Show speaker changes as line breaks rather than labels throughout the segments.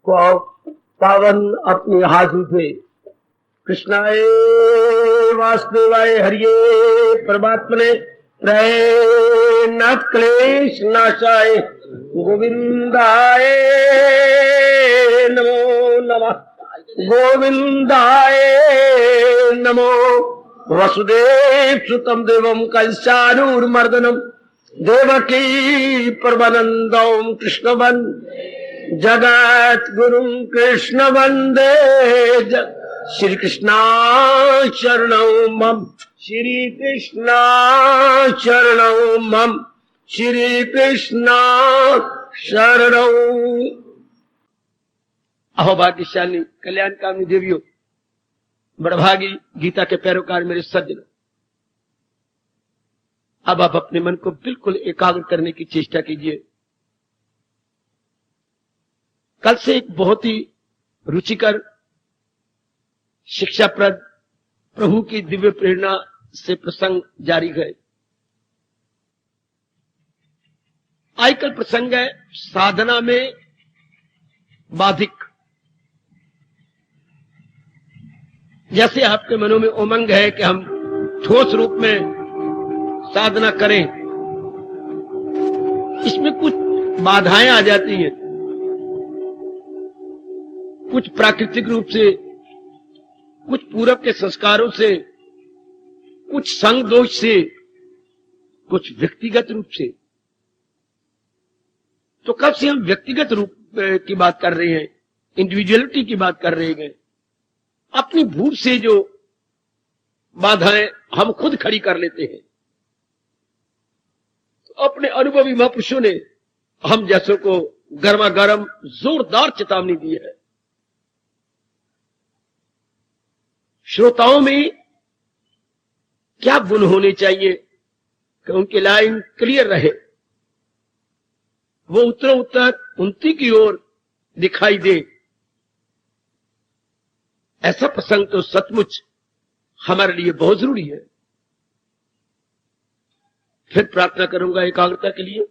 पावन अपने हाथ उठे। कृष्णाय वासुदेवाय हरिये परमात्मने न क्लेश नाशाय गोविंदाय नमो नमः। गोविंदाय नमो। वसुदेव सुतम देवम कंसानूरमर्दनम देवकी परमानंदम कृष्ण वंदे जगत गुरु कृष्ण वंदे श्री कृष्णा शरणौ मम। श्री कृष्णा शरणौ मम। श्री कृष्णा शरणौ। अहो भाग्यशाली कल्याणकामी देवियों, बड़भागी गीता के पैरोकार मेरे सज्जनों, अब आप अपने मन को बिल्कुल एकाग्र करने की चेष्टा कीजिए। कल से एक बहुत ही रुचिकर शिक्षाप्रद प्रभु की दिव्य प्रेरणा से प्रसंग जारी है। आजकल प्रसंग है साधना में बाधिक। जैसे आपके मनों में उमंग है कि हम ठोस रूप में साधना करें, इसमें कुछ बाधाएं आ जाती हैं, कुछ प्राकृतिक रूप से, कुछ पूर्व के संस्कारों से, कुछ संग दोष से, कुछ व्यक्तिगत रूप से। तो कब से हम व्यक्तिगत रूप की बात कर रहे हैं, इंडिविजुअलिटी की बात कर रहे हैं। अपनी भूल से जो बाधाएं हम खुद खड़ी कर लेते हैं। तो अपने अनुभवी महापुरुषों ने हम जैसों को गर्मा गर्म जोरदार चेतावनी दी है। श्रोताओं में क्या गुण होने चाहिए कि उनकी लाइन क्लियर रहे, वो उत्तर उन्नति की ओर दिखाई दे। ऐसा प्रसंग तो सचमुच हमारे लिए बहुत जरूरी है। फिर प्रार्थना करूंगा एकाग्रता के लिए।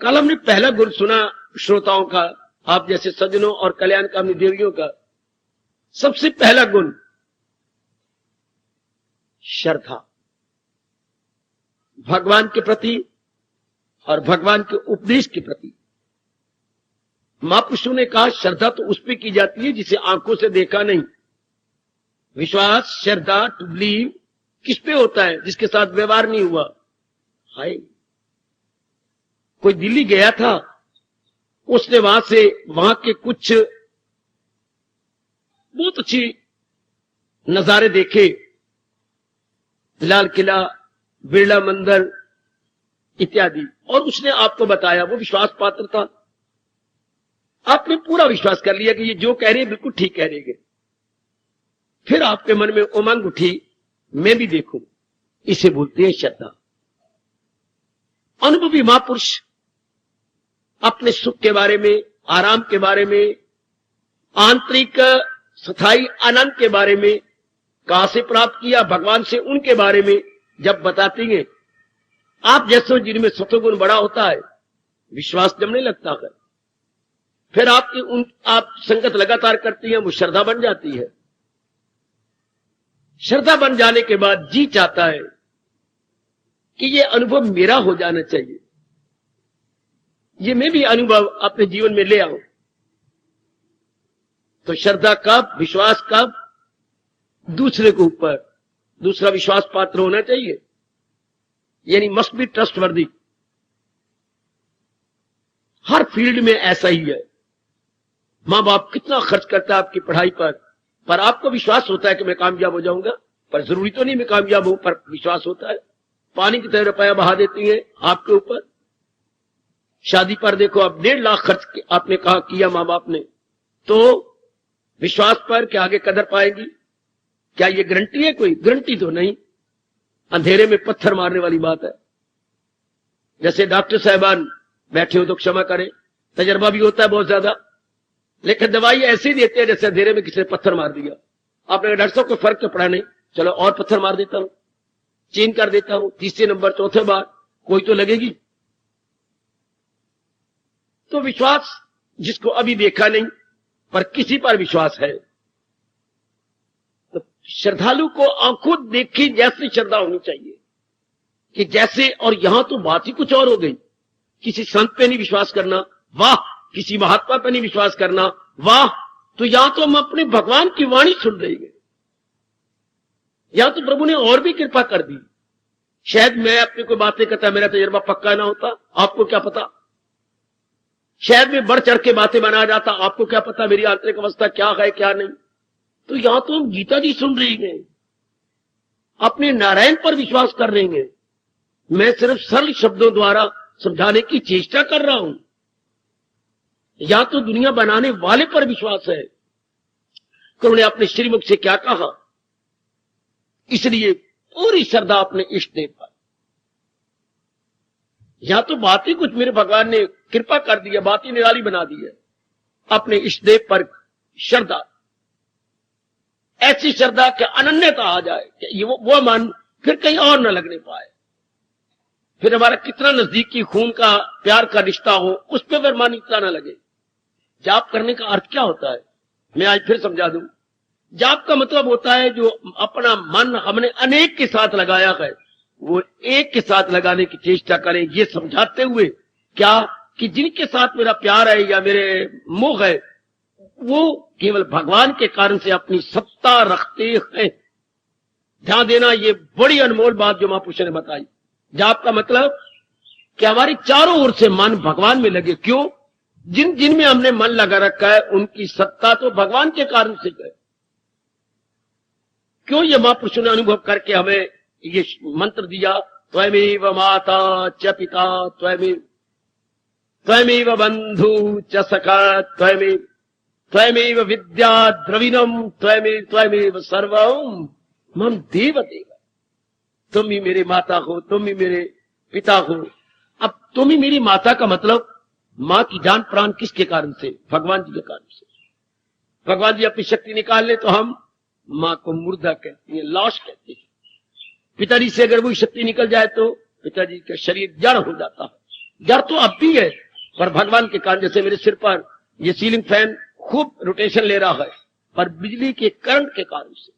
कल हमने पहला गुण सुना श्रोताओं का, आप जैसे सज्जनों और कल्याणकामी देवियों का। सबसे पहला गुण श्रद्धा, भगवान के प्रति और भगवान के उपदेश के प्रति। महापुरुषों ने कहा श्रद्धा तो उस पर की जाती है जिसे आंखों से देखा नहीं। विश्वास, श्रद्धा, टू बिलीव किस पे होता है? जिसके साथ व्यवहार नहीं हुआ। हाय, कोई दिल्ली गया था, उसने वहां के कुछ बहुत अच्छी नजारे देखे, लाल किला, बिरला मंदिर इत्यादि, और उसने आपको बताया। वो विश्वास पात्र था। आपने पूरा विश्वास कर लिया कि ये जो कह रहे हैं बिल्कुल ठीक कह रहे हैं। फिर आपके मन में उमंग उठी, मैं भी देखूं। इसे बोलते हैं श्रद्धा। अनुभवी महापुरुष अपने सुख के बारे में, आराम के बारे में, आंतरिक स्थायी आनंद के बारे में, कहां से प्राप्त किया भगवान से, उनके बारे में जब बताती हैं, आप जैसे जिनमें सत्वगुण बड़ा होता है, विश्वास जमने लगता है। फिर आप संगत लगातार करती हैं, वो श्रद्धा बन जाती है। श्रद्धा बन जाने के बाद जी चाहता है कि ये अनुभव मेरा हो जाना चाहिए, ये मैं भी अनुभव अपने जीवन में ले आऊं। तो श्रद्धा कब, विश्वास कब? दूसरे के ऊपर दूसरा विश्वास पात्र होना चाहिए, यानी must be trustworthy. Her field में ऐसा ही है। मां बाप कितना खर्च करता है आपकी पढ़ाई पर आपको विश्वास होता है कि मैं कामयाब हो जाऊंगा, पर जरूरी तो नहीं मैं कामयाब हूं, पर विश्वास होता है। पानी की तरह रुपया बहा देती है आपके ऊपर। शादी पर देखो, अब 1.5 लाख खर्च आपने कहा किया मां बाप ने, तो विश्वास पर कि आगे कदर पाएगी। क्या ये गारंटी है? कोई गारंटी तो नहीं। अंधेरे में पत्थर मारने वाली बात है। जैसे डॉक्टर साहबान बैठे हो तो क्षमा करें, तजर्बा भी होता है बहुत ज्यादा, लेकिन दवाई ऐसी देते हैं जैसे अंधेरे में किसी ने पत्थर मार दिया। आपने डॉक्टर साहब को फर्क तो पड़ा नहीं, चलो और पत्थर मार देता हूं, चेंज कर देता हूं, तीसरे नंबर चौथे बार कोई तो लगेगी। तो विश्वास जिसको अभी देखा नहीं पर किसी पर विश्वास है। तो श्रद्धालु को आंखों देखी जैसी श्रद्धा होनी चाहिए कि जैसे, और यहां तो बात ही कुछ और हो गई। किसी संत पे नहीं विश्वास करना, वाह, किसी महात्मा पे नहीं विश्वास करना, वाह, तो यहां तो हम अपने भगवान की वाणी सुन रहे हैं। यहां तो प्रभु ने और भी कृपा कर दी। शायद मैं अपनी कोई बातें करता, मेरा तजर्बा पक्का ना होता, आपको क्या पता। शायद मैं बढ़ चढ़ के बातें बना जाता, आपको क्या पता मेरी आंतरिक अवस्था क्या है क्या नहीं। तो यहां तो हम गीता जी सुन रहे हैं, अपने नारायण पर विश्वास कर रहे हैं। मैं सिर्फ सरल शब्दों द्वारा समझाने की चेष्टा कर रहा हूं। या तो दुनिया बनाने वाले पर विश्वास है कि उन्होंने अपने श्रीमुख से क्या कहा, इसलिए पूरी श्रद्धा अपने इष्ट देव पर। या तो बात ही कुछ मेरे भगवान ने कृपा कर दी है, बात ही निराली बना दी है, अपने इष्ट देव पर श्रद्धा, ऐसी श्रद्धा कि अनन्यता आ जाए कि ये वो मन फिर कहीं और न लगने पाए। फिर हमारा कितना नजदीकी खून का प्यार का रिश्ता हो, उस पर फिर मन इतना न लगे। जाप करने का अर्थ क्या होता है, मैं आज फिर समझा दूं। जाप का मतलब होता है जो अपना मन हमने अनेक के साथ लगाया है, वो एक के साथ लगाने की चेष्टा करें, ये समझाते हुए क्या कि जिनके साथ मेरा प्यार है या मेरे मोह है, वो केवल भगवान के कारण से अपनी सत्ता रखते हैं। ध्यान देना, ये बड़ी अनमोल बात जो महापुरुष ने बताई। जाप का मतलब कि हमारी चारों ओर से मन भगवान में लगे। क्यों? जिन जिन में हमने मन लगा रखा है उनकी सत्ता तो भगवान के कारण से है। क्यों? ये महापुरुषों ने अनुभव करके हमें ये मंत्र दिया, त्वमेव माता च पिता त्वमेव बंधु च सखा त्वमेव विद्या द्रविणम त्वमेव सर्वम मम देव देव। तुम ही मेरे माता हो, तुम ही मेरे पिता हो। अब तुम ही मेरी माता का मतलब मां की जान प्राण किसके कारण से? भगवान जी के कारण से। भगवान जी अपनी शक्ति निकाल ले तो हम मां को मुर्दा कहते हैं, लाश कहते हैं। पिताजी से अगर वही शक्ति निकल जाए तो पिताजी का शरीर जड़ हो जाता है। जड़ तो अब भी है, पर भगवान के कारण, जैसे मेरे सिर पर ये सीलिंग फैन खूब रोटेशन ले रहा है, पर बिजली के करंट के कारण से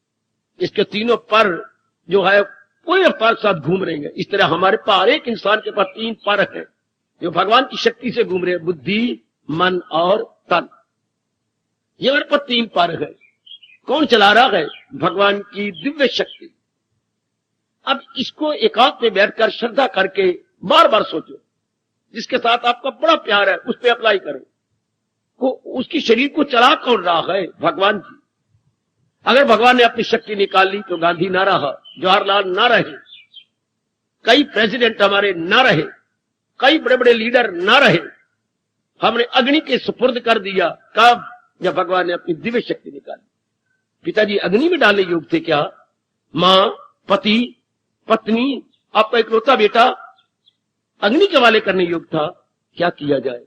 इसके तीनों पर जो है पूरे पर साथ घूम रहे हैं। इस तरह हमारे पास एक इंसान के पास तीन पर हैं जो भगवान की शक्ति से घूम रहे हैं, बुद्धि, मन और तन। ये हमारे पास तीन पर है। कौन चला रहा है? भगवान की दिव्य शक्ति। अब इसको एकांत में बैठकर श्रद्धा करके बार बार सोचो, जिसके साथ आपका बड़ा प्यार है उस पर अप्लाई करो। को उसकी शरीर को चला कौन रहा है? भगवान जी। अगर भगवान ने अपनी शक्ति निकाल ली तो गांधी ना रहा, जवाहरलाल ना रहे, कई प्रेसिडेंट हमारे ना रहे, कई बड़े बड़े लीडर ना रहे। हमने अग्नि के सुपुर्द कर दिया। कब? जब भगवान ने अपनी दिव्य शक्ति निकाली। पिताजी अग्नि में डालने योग्य थे क्या? मां, पति, पत्नी, आपका इकलौता बेटा अग्नि के वाले करने योग्य था। क्या किया जाए?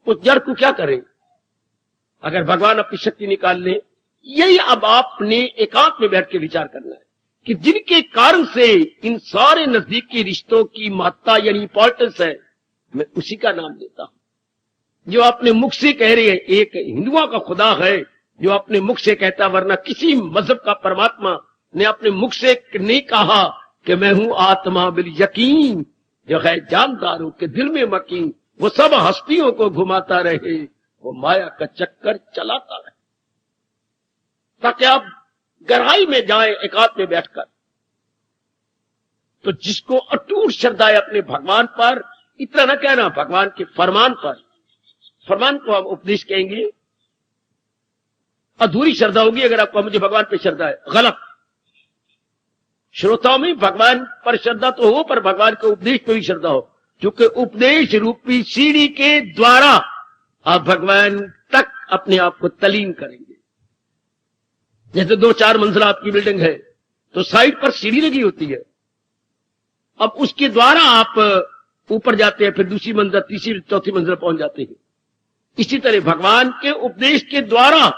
उस जड़ को क्या करें? अगर भगवान अपनी शक्ति निकाल ले, यही अब आपने एकांत में बैठ के विचार करना है कि जिनके कारण से इन सारे नजदीकी रिश्तों की महत्ता यानी इंपॉर्टेंस है, मैं उसी का नाम लेता हूं। जो अपने मुख से कह रहे हैं एक हिंदुओं का खुदा है, जो अपने मुख से कहता, वरना किसी मजहब का परमात्मा ने अपने मुख से नहीं कहा कि मैं हूं आत्मा बिल यकीन, जो है जानदारों के दिल में मकीन, वो सब हस्तियों को घुमाता रहे, वो माया का चक्कर चलाता रहे, ताकि आप गहराई में जाए एकांत में बैठकर। तो जिसको अटूट श्रद्धा है अपने भगवान पर, इतना न कहना भगवान के फरमान पर, फरमान को हम उपदेश कहेंगे, अधूरी श्रद्धा होगी अगर आपको मुझे भगवान पे श्रद्धा है, गलत। श्रोताओं में भगवान पर श्रद्धा तो हो, पर भगवान के उपदेश पे भी श्रद्धा हो, क्योंकि उपदेश रूपी सीढ़ी के द्वारा आप भगवान तक अपने आप को तलीन करेंगे। जैसे 2-4 मंजिला आपकी बिल्डिंग है तो साइड पर सीढ़ी लगी होती है, अब उसके द्वारा आप ऊपर जाते हैं, फिर दूसरी मंजिल, तीसरी, चौथी मंजिल पहुंच जाते हैं। इसी तरह भगवान के उपदेश के द्वारा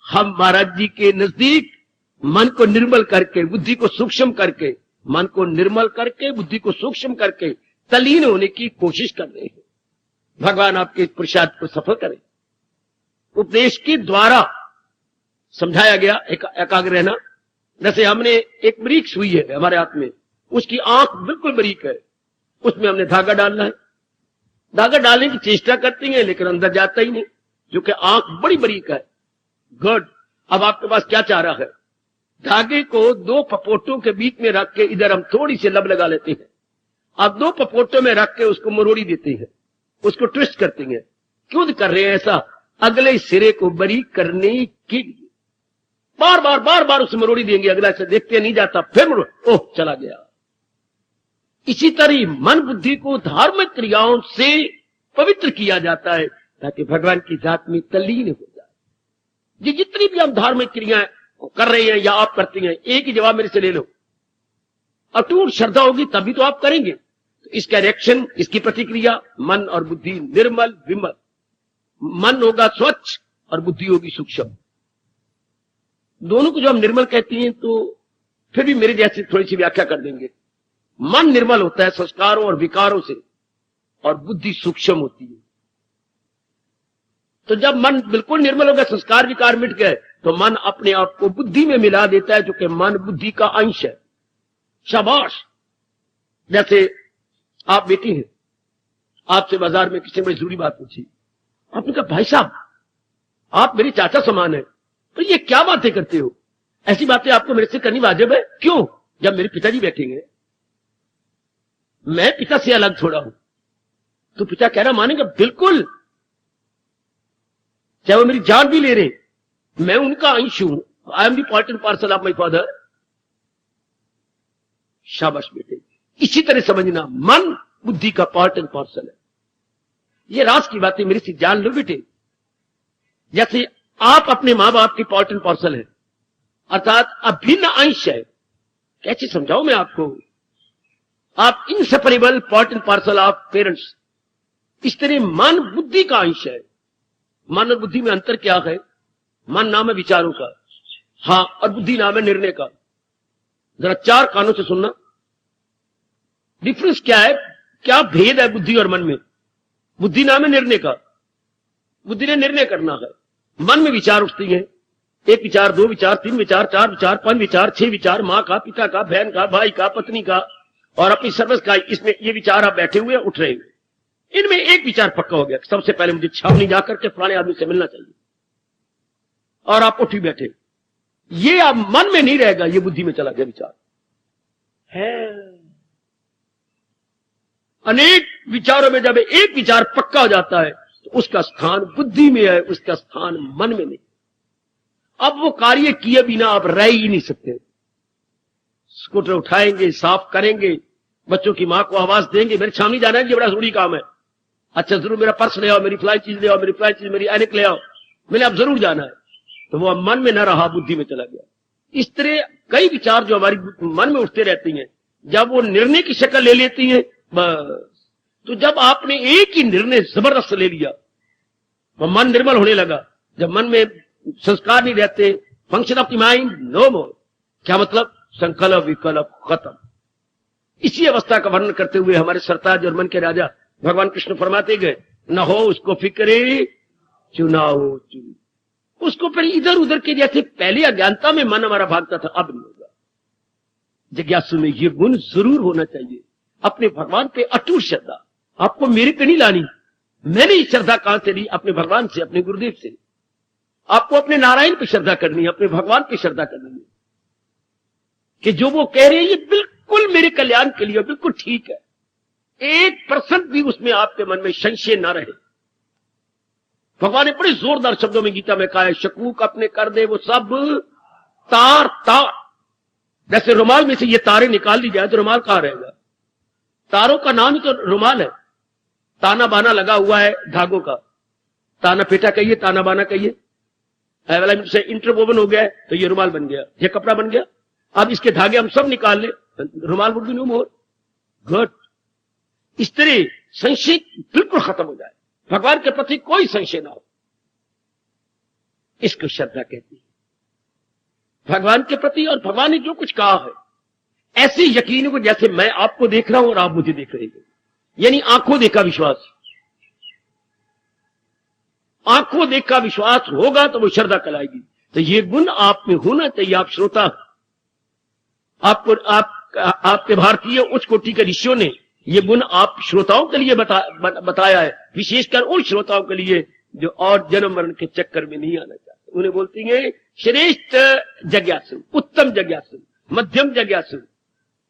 हम महाराज जी के नजदीक मन को निर्मल करके, बुद्धि को सूक्ष्म करके, मन को निर्मल करके, बुद्धि को सूक्ष्म करके तलीन होने की कोशिश कर रहे हैं। भगवान आपके पुरुषार्थ को सफल करें। उपदेश के द्वारा समझाया गया एकाग्र रहना। जैसे हमने एक बरीक सुई है हमारे हाथ में, उसकी आंख बिल्कुल बरीक है, उसमें हमने धागा डालना है। धागा डालने की चेष्टा करती है लेकिन अंदर जाता ही नहीं, क्योंकि आंख बड़ी बरीक है। गुड। अब आपके पास क्या चाह रहा है? धागे को दो पपोटों के बीच में रख के इधर हम थोड़ी सी लब लगा लेते हैं। अब दो पपोटों में रख के उसको मरोड़ी देते हैं, उसको ट्विस्ट करते हैं। क्यों कर रहे हैं ऐसा? अगले सिरे को बारीक करने के लिए बार बार बार बार उसे मरोड़ी देंगे, अगला से देखते नहीं जाता, फिर ओह चला गया। इसी तरह मन बुद्धि को धार्मिक क्रियाओं से पवित्र किया जाता है ताकि भगवान की जात में तल्लीन हो जाए। ये जितनी भी हम धार्मिक क्रियाएं कर रहे हैं या आप करती हैं, एक ही जवाब मेरे से ले लो, अटूट श्रद्धा होगी तभी तो आप करेंगे। तो इसका रिएक्शन, इसकी प्रतिक्रिया मन और बुद्धि निर्मल विमल। मन होगा स्वच्छ और बुद्धि होगी सूक्ष्म। दोनों को जो हम निर्मल कहती हैं तो फिर भी मेरे जैसे थोड़ी सी व्याख्या कर देंगे। मन निर्मल होता है संस्कारों और विकारों से, और बुद्धि सूक्ष्म होती है। तो जब मन बिल्कुल निर्मल हो गया, संस्कार विकार मिट गए, तो मन अपने आप को बुद्धि में मिला देता है, जो कि मन बुद्धि का अंश है। शाबाश। जैसे आप बेटी हैं, आपसे बाजार में किसी ने बड़ी जरूरी बात पूछी, आपने कहा भाई साहब आप मेरे चाचा समान है, तो ये क्या बातें करते हो? ऐसी बातें आपको मेरे से करनी वाजिब है? क्यों? जब मेरे पिताजी बैठेंगे, मैं पिता से अलग थोड़ा हूं, तो पिता कह रहा मानेगा बिल्कुल, चाहे वो मेरी जान भी ले रहे, मैं उनका अंश हूं। I am the part and parcel of my father. शाबाश बेटे। इसी तरह समझना, मन बुद्धि का पार्ट एंड पार्सल है। ये राज की बातें मेरे से जान लो बेटे। जैसे आप अपने मां बाप की पार्ट एंड पार्सल है, अर्थात अभिन्न अंश है। कैसे समझाऊं मैं आपको? आप inseparable part and parcel of parents. इस तरह मन बुद्धि का अंश है। मन और बुद्धि में अंतर क्या है? मन नाम है विचारों का, हाँ, और बुद्धि नाम है निर्णय का। जरा चार कानों से सुनना, डिफरेंस क्या है, क्या भेद है बुद्धि और मन में? बुद्धि नाम है निर्णय का, बुद्धि ने निर्णय करना है। मन में विचार उठती हैं, एक विचार, दो विचार, तीन विचार, चार विचार, पांच विचार, छह विचार, मां का, पिता का, बहन का, भाई का, पत्नी का और अपनी सर्वस का। इसमें ये विचार आप बैठे हुए उठ रहे हैं, इनमें एक विचार पक्का हो गया, सबसे पहले मुझे छावनी जाकर के पुराने आदमी से मिलना चाहिए, और आप उठ ही बैठे। ये अब मन में नहीं रहेगा, ये बुद्धि में चला गया विचार है। अनेक विचारों में जब एक विचार पक्का हो जाता है तो उसका स्थान बुद्धि में है, उसका स्थान मन में नहीं। अब वो कार्य किए बिना आप रह ही नहीं सकते। स्कूटर उठाएंगे, साफ करेंगे, बच्चों की मां को आवाज देंगे, मेरे छावनी जाना है, ये बड़ा जरूरी काम है। अच्छा जरूर मेरा पर्स ले आओ, मेरी फ्लाई चीज ले आओ, मेरी फ्लाई चीज, मेरी ऐनक ले आओ, मैंने अब जरूर जाना है। तो वो अब मन में न रहा, बुद्धि में चला गया। इस तरह कई विचार जो हमारी मन में उठते रहती हैं, जब वो निर्णय की शक्ल ले लेती हैं, बस। तो जब आपने एक ही निर्णय जबरदस्त ले लिया, वो मन निर्मल होने लगा। जब मन में संस्कार नहीं रहते, function of the mind no more. क्या मतलब? संकल्प विकल्प खत्म। इसी अवस्था का वर्णन करते हुए हमारे सरताज और मन के राजा भगवान कृष्ण फरमाते गए, न हो उसको फिक्रे चुनाव चुन। उसको फिर इधर उधर के जैसे पहले अज्ञानता में मन हमारा भागता था, अब नहीं होगा। जिज्ञासु में ये गुण जरूर होना चाहिए, अपने भगवान पे अटूट श्रद्धा। आपको मेरे पे नहीं लानी, मैंने ये श्रद्धा कहां से ली? अपने भगवान से, अपने गुरुदेव से। आपको अपने नारायण पे श्रद्धा करनी है, अपने भगवान पे श्रद्धा करनी है कि जो वो कह रहे हैं ये बिल्कुल मेरे कल्याण के लिए, बिल्कुल ठीक है। 1% भी उसमें आपके मन में संशय न रहे। भगवान ने बड़े जोरदार शब्दों में गीता में कहा है, शकूक अपने कर दे वो सब तार तार। जैसे रुमाल में से ये तारे निकाल दी जाए तो रुमाल कहां रहेगा? तारों का नाम ही तो रुमाल है। ताना बाना लगा हुआ है धागों का, ताना पेटा कहिए, ताना बाना कहिए, से इंटरवोवन हो गया है तो ये रुमाल बन गया, ये कपड़ा बन गया। अब इसके धागे हम सब निकाल ले, रुमाल would be no more. Good. इस तरह संशय बिल्कुल खत्म हो जाए, भगवान के प्रति कोई संशय ना हो, इसको श्रद्धा कहती है भगवान के प्रति। और भगवान ने जो कुछ कहा है ऐसे यकीन को, जैसे मैं आपको देख रहा हूं और आप मुझे देख रहे हैं, यानी आंखों देखा विश्वास। आंखों देखा विश्वास होगा तो वो श्रद्धा कहलाएगी। तो ये गुण आप में होना चाहिए। आप श्रोता, आपके भारतीय उच्च कोटि के ऋषियों ने ये गुण आप श्रोताओं के लिए बताया है, विशेषकर उन श्रोताओं के लिए जो और जन्म मरण के चक्कर में नहीं आना चाहते। उन्हें बोलती है श्रेष्ठ जिज्ञासु, उत्तम जिज्ञासु, मध्यम जिज्ञासु,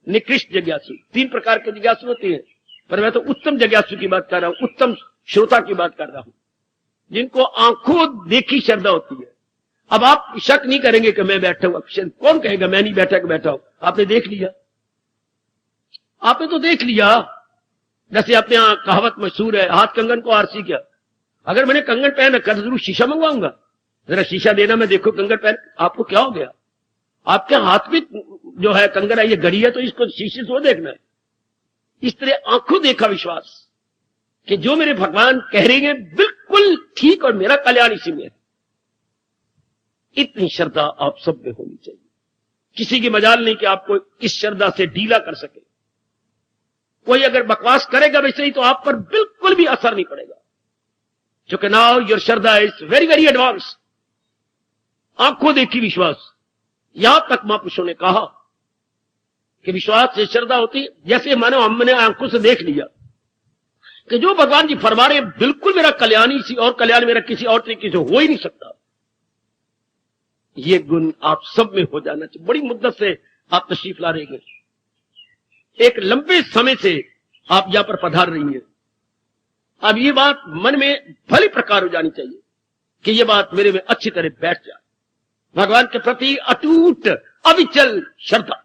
निकृष्ट जिज्ञासु। 3 प्रकार के जिज्ञासु होते हैं, पर मैं तो उत्तम जिज्ञासु की बात कर रहा हूं, उत्तम श्रोता की बात कर रहा हूं, जिनको आंखों देखी श्रद्धा होती है। अब आप शक नहीं करेंगे कि मैं बैठा हूं, कौन कहेगा मैं नहीं बैठा कि बैठा हूं? आपने देख लिया, आपने तो देख लिया। जैसे अपने यहां कहावत मशहूर है, हाथ कंगन को आरसी क्या। अगर मैंने कंगन पहन रखा तो जरूर शीशा मंगवाऊंगा, जरा शीशा देना, मैं देखो कंगन पहन। आपको क्या हो गया? आपके हाथ में जो है कंगन है, ये घड़ी है, तो इसको शीशे से देखना है। इस तरह आंखों देखा विश्वास कि जो मेरे भगवान कह रहे हैं बिल्कुल ठीक और मेरा कल्याण इसी में है। इतनी श्रद्धा आप सब में होनी चाहिए। किसी की मजाल नहीं कि आपको इस श्रद्धा से ढीला कर सके। कोई अगर बकवास करेगा वैसे ही तो आप पर बिल्कुल भी असर नहीं पड़ेगा, क्योंकि now your Shraddha is very very advance. आंखों देखी विश्वास, यहां तक महापुरुषों ने कहा कि विश्वास से श्रद्धा होती, जैसे मानो हमने आंखों से देख लिया कि जो भगवान जी फरमा रहे बिल्कुल मेरा कल्याण ही, और कल्याण मेरा किसी और तरीके से हो ही नहीं सकता। ये गुण आप सब में हो जाना चाहिए। बड़ी मुद्दत से आप तशरीफ ला रहे हैं, एक लंबे समय से आप यहां पर पधार रही हैं। अब ये बात मन में भली प्रकार हो जानी चाहिए कि ये बात मेरे में अच्छी तरह बैठ जाए। भगवान के प्रति अटूट अविचल श्रद्धा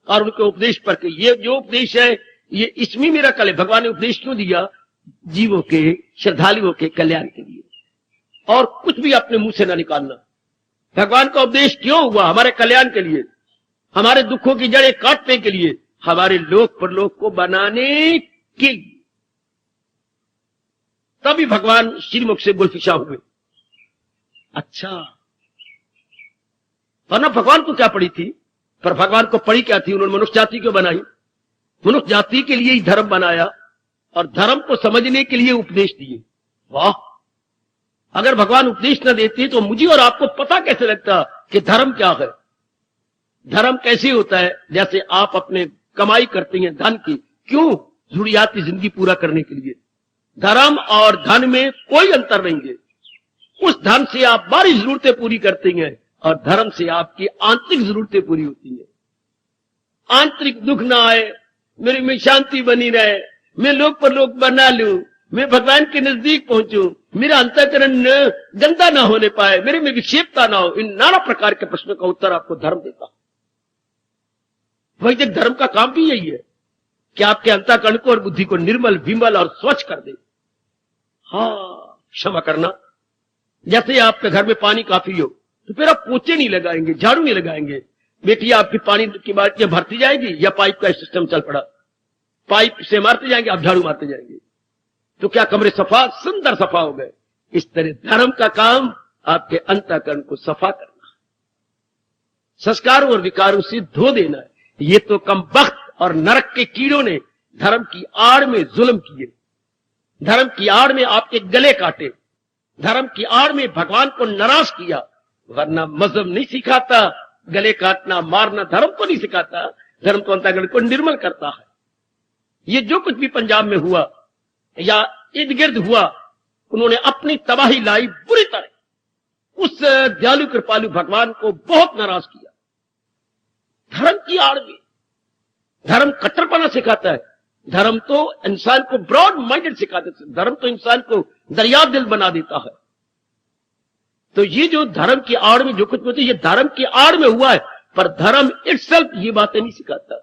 और उनके उपदेश पर के ये जो उपदेश है ये इसमें मेरा कल है। भगवान ने उपदेश क्यों दिया? जीवों के, श्रद्धालुओं के कल्याण के लिए, और कुछ भी अपने मुंह से ना निकालना। भगवान का उपदेश क्यों हुआ? हमारे कल्याण के लिए, हमारे दुखों की जड़ें काटने के लिए, हमारे लोक परलोक को बनाने के लिए। तभी भगवान श्रीमुख से गुलफिशा हुए। अच्छा, वरना भगवान को क्या पड़ी थी? पर भगवान को पड़ी क्या थी? उन्होंने मनुष्य जाति क्यों बनाई? मनुष्य जाति के लिए ही धर्म बनाया और धर्म को समझने के लिए उपदेश दिए। वाह, अगर भगवान उपदेश न देते तो मुझे और आपको पता कैसे लगता कि धर्म क्या है? धर्म कैसे होता है? जैसे आप अपने कमाई करते हैं धन की, क्यों? जरूरियाती जिंदगी पूरा करने के लिए। धर्म और धन में कोई अंतर नहीं है। उस धन से आप बाहरी जरूरतें पूरी करते हैं और धर्म से आपकी आंतरिक जरूरतें पूरी होती हैं। आंतरिक दुख ना आए, मेरे में शांति बनी रहे, मैं लोक पर लोक बना लूं, मैं भगवान के नजदीक पहुंचूं, मेरा अंतःकरण गंदा ना होने पाए, मेरे में विक्षेपता ना हो, इन नाना प्रकार के प्रश्नों का उत्तर आपको धर्म देता। वैदिक धर्म का काम भी यही है कि आपके अंतःकरण को और बुद्धि को निर्मल, विमल और स्वच्छ कर दे। हाँ, क्षमा करना, जैसे आपके घर में पानी काफी हो तो फिर आप पोछे नहीं लगाएंगे, झाड़ू नहीं लगाएंगे। बेटी आपकी पानी की बाल्टियां भरती जाएगी या पाइप का सिस्टम चल पड़ा, पाइप से मारते जाएंगे, आप झाड़ू मारते जाएंगे, तो क्या कमरे सफा सुंदर सफा हो गए। इस तरह धर्म का काम आपके अंतःकरण को सफा करना, संस्कारों और विकारों से धो देना है। ये तो कमबख्त और नरक के कीड़ों ने धर्म की आड़ में जुल्म किए, धर्म की आड़ में आपके गले काटे, धर्म की आड़ में भगवान को नाराज किया। वरना मजहब नहीं सिखाता गले काटना मारना, धर्म को नहीं सिखाता। धर्म तो अंतःकरण को निर्मल करता है। ये जो कुछ भी पंजाब में हुआ या इर्द गिर्द हुआ, उन्होंने अपनी तबाही लाई बुरी तरह। उस दयालु कृपालु भगवान को बहुत नाराज किया। धर्म की आड़ में धर्म कट्टरपना सिखाता है। धर्म तो इंसान को ब्रॉड माइंडेड सिखाता है। धर्म तो इंसान को दरिया दिल बना देता है। तो ये जो धर्म की आड़ में जो कुछ होती है, ये धर्म की आड़ में हुआ है, पर धर्म इटसेल्फ ये बातें नहीं सिखाता।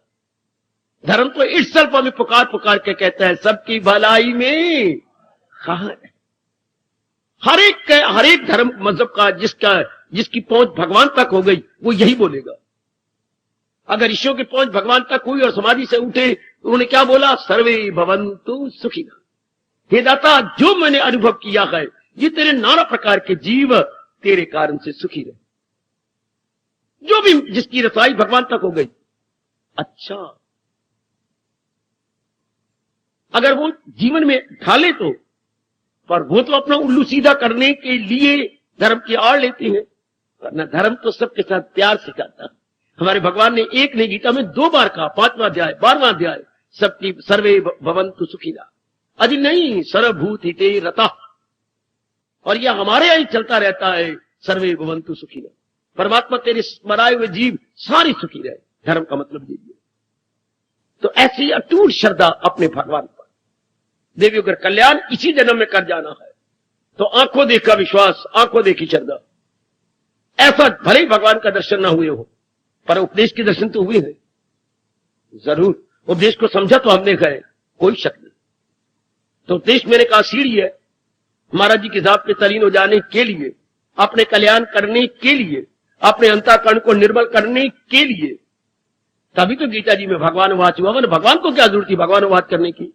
धर्म तो इटसेल्फ हमें पुकार पुकार के कहता है सबकी भलाई में कहां है। हर एक धर्म मजहब का जिसकी पहुंच भगवान तक हो गई वो यही बोलेगा। अगर ऋषियों की पहुंच भगवान तक हुई और समाधि से उठे, उन्होंने क्या बोला? सर्वे भवन्तु सुखिनः। हे दाता, जो मैंने अनुभव किया है, ये तेरे नाना प्रकार के जीव तेरे कारण से सुखी रहे। जो भी जिसकी रसाई भगवान तक हो गई। अच्छा, अगर वो जीवन में ढाले तो पर वो तो अपना उल्लू सीधा करने के लिए धर्म की आड़ लेते हैं, वरना धर्म तो सबके साथ प्यार सिखाता है। हमारे भगवान ने एक नहीं गीता में 2 बार कहा, 5वां अध्याय 12वां अध्याय, सबकी सर्वे भवन्तु सुखिनः, अजी नहीं सर्वभूत हिते रतः। और यह हमारे यहां चलता रहता है, सर्वे भवन्तु सुखिनः, परमात्मा तेरे बनाए हुए जीव सारे सुखी रहे। धर्म का मतलब यही है। तो ऐसी अटूट श्रद्धा अपने भगवान पर। देवियों का कल्याण इसी जन्म में कर जाना है, तो आंखों देखा विश्वास, आंखों देखी श्रद्धा। ऐसा भले ही भगवान का दर्शन ना हुए हो, पर उपदेश के दर्शन तो हुए हैं जरूर। उपदेश को समझा तो हमने गए, कोई शक नहीं। तो उपदेश मैंने कहा सीढ़ी है महाराज जी की जात पे तलीन हो जाने के लिए, अपने कल्याण करने के लिए, अपने अंतःकरण को निर्मल करने के लिए। तभी तो गीता जी में भगवान वाच हुआ। भगवान को क्या जरूरत थी भगवान वाच करने की?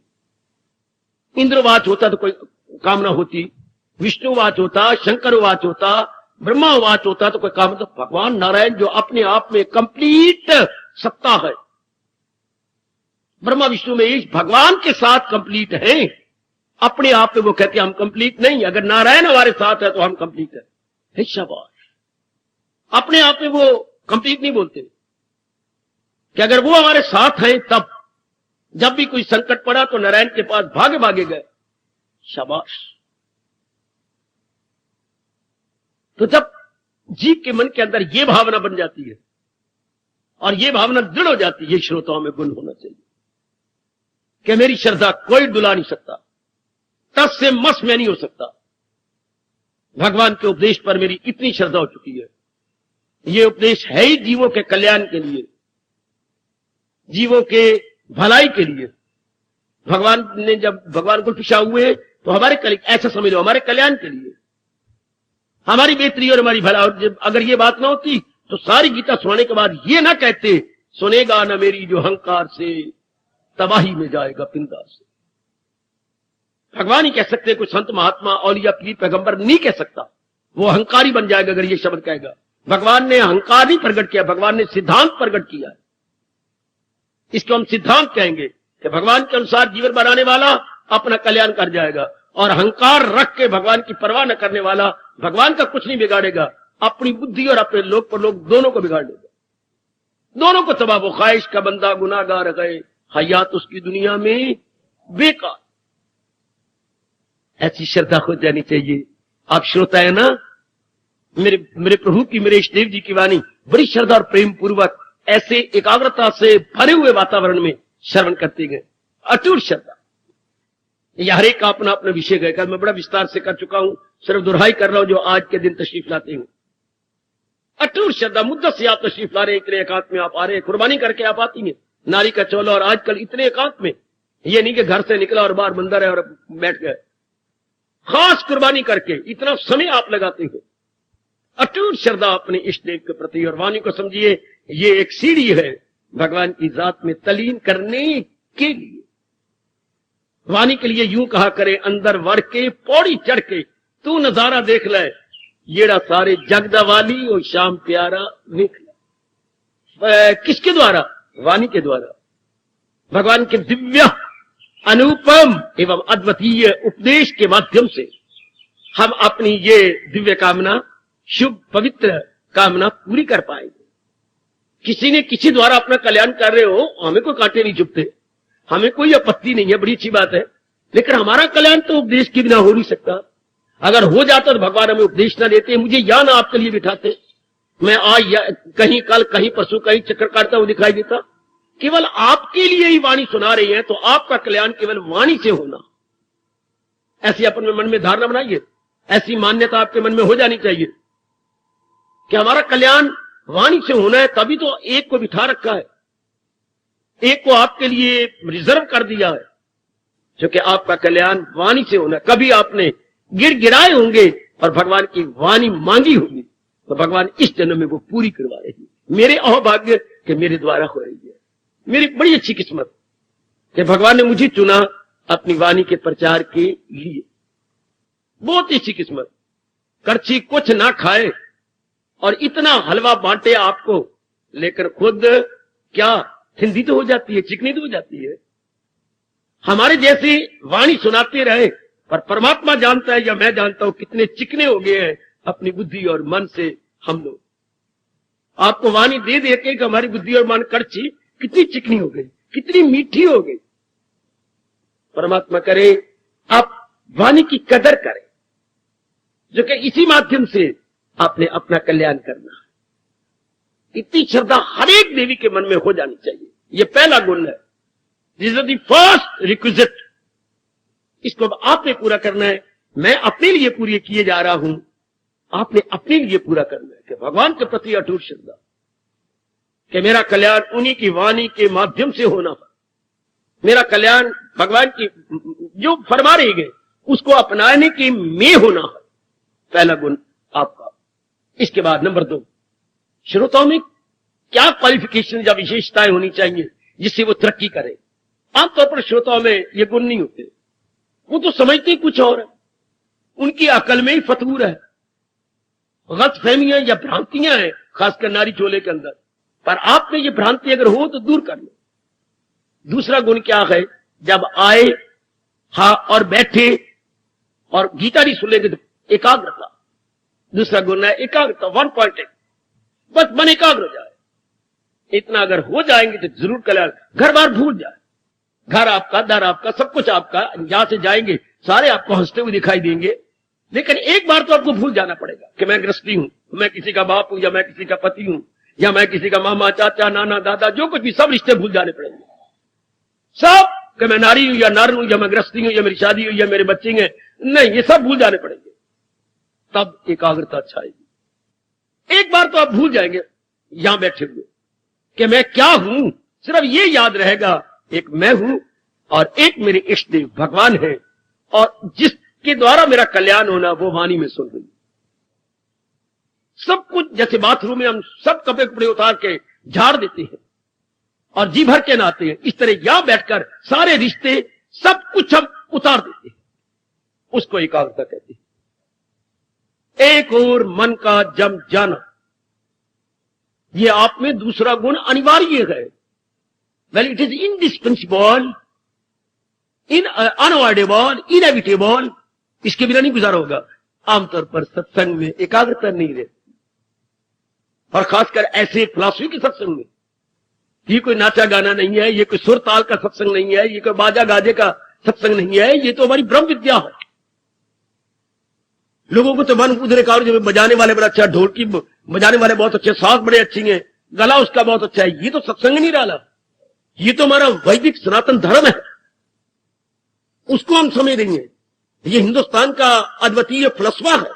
इंद्रवाच होता तो कोई कामना होती, विष्णुवाच होता, शंकरवाच होता, ब्रह्मावाच होता तो कोई काम। तो भगवान नारायण जो अपने आप में कंप्लीट सत्ता है, ब्रह्मा विष्णु में इस भगवान के साथ कंप्लीट है। अपने आप में वो कहते हैं हम कंप्लीट नहीं, अगर नारायण हमारे साथ है तो हम कंप्लीट है। शाबाश। अपने आप में वो कंप्लीट नहीं बोलते कि अगर वो हमारे साथ हैं तब, जब भी कोई संकट पड़ा तो नारायण के पास भागे भागे गए। शाबाश। तो जब जीव के मन के अंदर ये भावना बन जाती है और ये भावना दृढ़ हो जाती है, ये श्रोताओं में गुण होना चाहिए कि मेरी श्रद्धा कोई डुला नहीं सकता, तस से मस में नहीं हो सकता। भगवान के उपदेश पर मेरी इतनी श्रद्धा हो चुकी है। ये उपदेश है ही जीवों के कल्याण के लिए, जीवों के भलाई के लिए। भगवान ने जब भगवान को पीछा हुए तो हमारे ऐसा समझ लो हमारे कल्याण के लिए, हमारी बेहतरी और हमारी भला। और जब अगर ये बात ना होती तो सारी गीता सुनाने के बाद ये ना कहते सुनेगा ना मेरी जो अहंकार से तबाही में जाएगा पिंदा से। भगवान ही कह सकते, कोई संत महात्मा औलिया पीर पैगंबर नहीं कह सकता। वो अहंकारी बन जाएगा अगर ये शब्द कहेगा। भगवान ने अहंकार नहीं प्रकट किया, भगवान ने सिद्धांत प्रकट किया। इसको हम सिद्धांत कहेंगे कि भगवान के अनुसार जीवन बनाने वाला अपना कल्याण कर जाएगा, और अहंकार रख के भगवान की परवाह न करने वाला भगवान का कुछ नहीं बिगाड़ेगा, अपनी बुद्धि और अपने लोग पर लोग दोनों को बिगाड़ देगा, दोनों को तबाह। वो ख्वाहिश का बंदा गुनाहगार गए, हयात उसकी दुनिया में बेकार। ऐसी श्रद्धा हो जानी चाहिए। आप श्रोता है ना, मेरे प्रभु की, मेरे इष्टदेव जी की वाणी बड़ी श्रद्धा और प्रेम पूर्वक ऐसे एकाग्रता से भरे हुए वातावरण में श्रवण करते गए। अटूट श्रद्धा। यह हर एक का अपना अपना विषय गए, मैं बड़ा विस्तार से कर चुका हूं, सिर्फ दोहराई कर रहा हूं जो आज के दिन तशरीफ लाते हैं। अटूट श्रद्धा। मुद्दत से आप तशरीफ ला रहे, इतने एकांत में आप आ रहे, कुर्बानी करके आप आती हैं। नारी का चौला और आजकल इतने एकांत में, ये नहीं कि घर से निकला और बाहर बंदा रहे और बैठ गए, खास कुर्बानी करके इतना समय आप लगाते हैं। अटूट श्रद्धा अपने इष्ट देव के प्रति। और वाणी को समझिए, ये एक सीढ़ी है भगवान की जात में तलीन करने के लिए। वाणी के लिए यूं कहा करे, अंदर वड़ के पौड़ी चढ़ के तू नजारा देख ले, येड़ा सारे जगदा वाली और शाम प्यारा देख ले। किसके द्वारा? वाणी के द्वारा। भगवान के दिव्य अनुपम एवं अद्वितीय उपदेश के माध्यम से हम अपनी ये दिव्य कामना, शुभ पवित्र कामना पूरी कर पाएंगे। किसी ने किसी द्वारा अपना कल्याण कर रहे हो, हमें कोई कांटे नहीं चुभते, हमें कोई आपत्ति नहीं है, बड़ी अच्छी बात है। लेकिन हमारा कल्याण तो उपदेश के बिना हो नहीं सकता। अगर हो जाता तो भगवान हमें उपदेश ना देते, मुझे या ना आपके लिए बिठाते, मैं आज कहीं कल कहीं परसों कहीं चक्कर काटता हुआ दिखाई देता। केवल आपके लिए ही वाणी सुना रही है, तो आपका कल्याण केवल वाणी से होना, ऐसी अपने मन में धारणा बनाइए। ऐसी मान्यता आपके मन में हो जानी चाहिए कि हमारा कल्याण वाणी से होना है। तभी तो एक को बिठा रखा है, एक को आपके लिए रिजर्व कर दिया है, क्योंकि आपका कल्याण वाणी से होना। कभी आपने गिड़गिड़ाए होंगे और भगवान की वाणी मांगी होगी, तो भगवान इस जन्म में वो पूरी करवा रही है। मेरे अहोभाग्य कि मेरे द्वारा हो रही है, मेरी बड़ी अच्छी किस्मत कि भगवान ने मुझे चुना अपनी वाणी के प्रचार के लिए। बहुत ही अच्छी किस्मत। करछी कुछ ना खाए और इतना हलवा बांटे आपको, लेकर खुद क्या हिंदी तो हो जाती है, चिकनी तो हो जाती है। हमारे जैसे वाणी सुनाते रहे पर परमात्मा जानता है या मैं जानता हूं कितने चिकने हो गए हैं अपनी बुद्धि और मन से हम लोग। आपको वाणी दे दे के हमारी बुद्धि और मन कड़ची कितनी चिकनी हो गई, कितनी मीठी हो गई। परमात्मा करे आप वाणी की कदर करें, जो कि इसी माध्यम से आपने अपना कल्याण करना है। इतनी श्रद्धा हर एक देवी के मन में हो जानी चाहिए। यह पहला गुण है, this is the first requisite. इसको आपने पूरा करना है। मैं अपने लिए पूरी किए जा रहा हूं, आपने अपने लिए पूरा करना है कि भगवान के प्रति अटूट श्रद्धा, कि मेरा कल्याण उन्हीं की वाणी के माध्यम से होना है। मेरा कल्याण भगवान की जो फरमा रही गए उसको अपनाने के में होना है। पहला गुण आपका। इसके बाद नंबर 2, श्रोताओं में क्या क्वालिफिकेशन या विशेषताएं होनी चाहिए जिससे वो तरक्की करे। आमतौर पर श्रोताओं में ये गुण नहीं होते, वो तो समझते कुछ और है, उनकी अकल में ही फतूर है, गलतफहमियां या भ्रांतियां हैं, खासकर नारी चोले के अंदर। पर आप में ये भ्रांति अगर हो तो दूर कर लो। दूसरा गुण क्या है, जब आए हा और बैठे और गीता नहीं सुनेंगे तो एकाग्रता। दूसरा गुण है एकाग्रता, 1.8, बस मन एकाग्र हो जाए। इतना अगर हो जाएंगे तो जरूर कल्याण। घर बार भूल जाए, घर आपका, दर आपका, सब कुछ आपका, यहां से जाएंगे सारे आपको हंसते हुए दिखाई देंगे, लेकिन एक बार तो आपको भूल जाना पड़ेगा कि मैं गृहस्थी हूं, मैं किसी का बाप हूं, या मैं किसी का पति हूं, या मैं किसी का मामा, चाचा, नाना, दादा, जो कुछ भी, सब रिश्ते भूल जाने पड़ेंगे सब, कि मैं नारी हूं या नर हूं, या मैं गृहस्थी हूं, या मेरी शादी हुई, या मेरे बच्चे हैं, नहीं, ये सब भूल जाने पड़ेंगे, तब एकाग्रता अच्छा आएगी। एक बार तो आप भूल जाएंगे यहां बैठे हुए कि मैं क्या हूं, सिर्फ ये याद रहेगा एक मैं हूं और एक मेरे इष्ट देव भगवान है, और जिसके द्वारा मेरा कल्याण होना वो वाणी में सुन रही। सब कुछ जैसे बाथरूम में हम सब कपड़े कपड़े उतार के झाड़ देते हैं और जी भर के नहाते हैं, इस तरह यहां बैठकर सारे रिश्ते सब कुछ हम उतार देते हैं, उसको एकाग्रता कहते हैं। एक और मन का जम जाना, यह आप में दूसरा गुण अनिवार्य है। Well, it is indispensable, unavoidable, inevitable, इसके बिना नहीं गुजारा होगा। आमतौर पर सत्संग में एकाग्रता नहीं रहती, और खासकर ऐसे फिलॉसफी के सत्संग में। ये कोई नाचा गाना नहीं है, ये कोई सुर ताल का सत्संग नहीं है, ये कोई बाजा गाजे का सत्संग नहीं है, ये तो हमारी ब्रह्म विद्या है। लोगों को तो मन उधरे कार जो बजाने वाले बड़ा अच्छा, ढोलकी बजाने वाले बहुत अच्छे, सांस बड़े अच्छी हैं, गला उसका बहुत अच्छा है, ये तो सत्संग नहीं रहा, ये तो हमारा वैदिक सनातन धर्म है, उसको हम समझ रही हैं। ये हिंदुस्तान का अद्वितीय फलसफा है,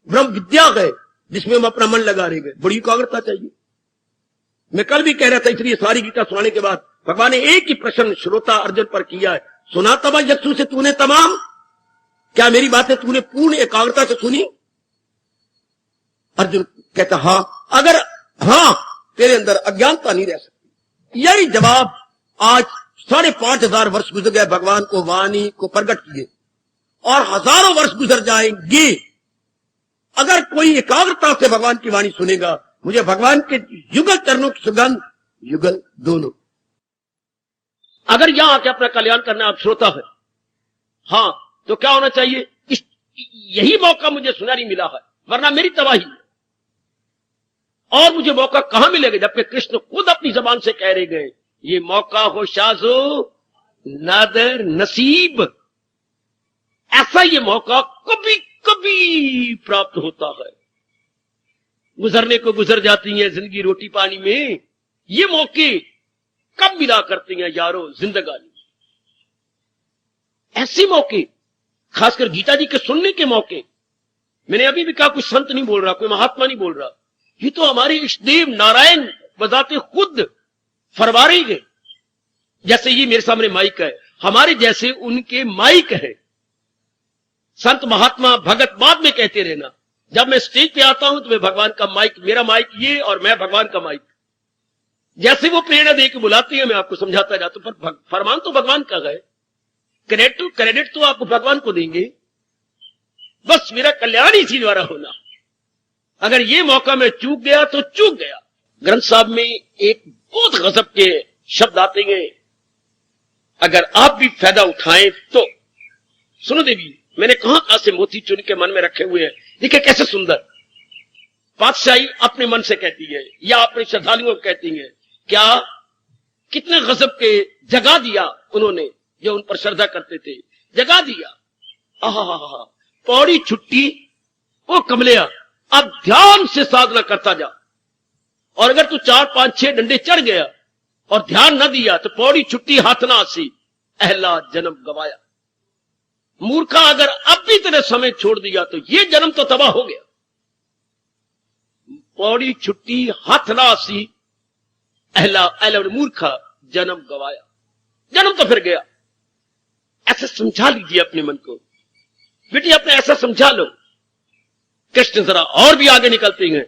ब्रह्म विद्या है, जिसमें हम अपना मन लगा रहे हैं। बड़ी एकाग्रता चाहिए। मैं कल भी कह रहा था, इसलिए सारी गीता सुनाने के बाद भगवान ने एक ही प्रश्न श्रोता अर्जुन पर किया है, सुना तबा यक्षु से तूने तमाम, क्या मेरी बातें तूने पूर्ण एकाग्रता से सुनी? अर्जुन कहता हां, अगर हां तेरे अंदर अज्ञानता नहीं रह सकती। यही जवाब आज 5,500 वर्ष गुजर गए भगवान को वाणी को प्रकट किए, और हजारों वर्ष गुजर जाएंगे अगर कोई एकाग्रता से भगवान की वाणी सुनेगा। मुझे भगवान के युगल चरणों की सुगंध, युगल दोनों। अगर यहां आके अपना कल्याण करना आप श्रोता है, हां, तो क्या होना चाहिए? यही मौका मुझे सुनारी मिला है, वरना मेरी तबाही। और मुझे मौका कहां मिलेगा, जबकि कृष्ण खुद अपनी जबान से कह रहे गए, ये मौका हो शाजो नादर नसीब। ऐसा ये मौका कभी कभी प्राप्त होता है, गुजरने को गुजर जाती है जिंदगी रोटी पानी में। ये मौके कब मिला करते हैं यारो जिंदगानी? ऐसे मौके, खासकर गीता जी के सुनने के मौके। मैंने अभी भी कहा, कोई संत नहीं बोल रहा, कोई महात्मा नहीं बोल रहा, ये तो हमारे इष्टदेव नारायण बजाते खुद फरमा रहे गए। जैसे ये मेरे सामने माइक है, हमारे जैसे उनके माइक है। संत महात्मा भगत बाद में कहते रहना, जब मैं स्टेज पे आता हूं तो मैं भगवान का माइक, मेरा माइक ये और मैं भगवान का माइक। जैसे वो प्रेरणा दे के बुलाती है मैं आपको समझाता जाता हूं, पर फरमान तो भगवान का है, क्रेडिट तो आपको भगवान को देंगे। बस मेरा कल्याण इसी द्वारा होना। अगर ये मौका मैं चूक गया तो चूक गया। ग्रंथ साहब में एक बहुत गजब के शब्द आते हैं, अगर आप भी फायदा उठाएं तो सुनो देवी, मैंने कहां से मोती चुन के मन में रखे हुए हैं, देखिए कैसे सुंदर। पातशाही अपने मन से कहती है या अपने श्रद्धालुओं को कहती है, क्या कितने गजब के जगा दिया उन्होंने, जो उन पर श्रद्धा करते थे, जगा दिया। आहा, पौड़ी छुट्टी, ओ कमलिया, अब ध्यान से साधना करता जा, और अगर तू 4 5 6 डंडे चढ़ गया और ध्यान न दिया तो पौड़ी छुट्टी हाथ ना आसी, अहला जन्म गवाया। मूर्खा, अगर अब भी तेरे समय छोड़ दिया तो ये जन्म तो तबाह हो गया। पौड़ी छुट्टी हाथ ना आसी, अहला मूर्खा जन्म गवाया, जन्म तो फिर गया। ऐसा समझा लीजिए अपने मन को, बेटी अपने ऐसा समझा लो। कृष्ण जरा और भी आगे निकलते हैं,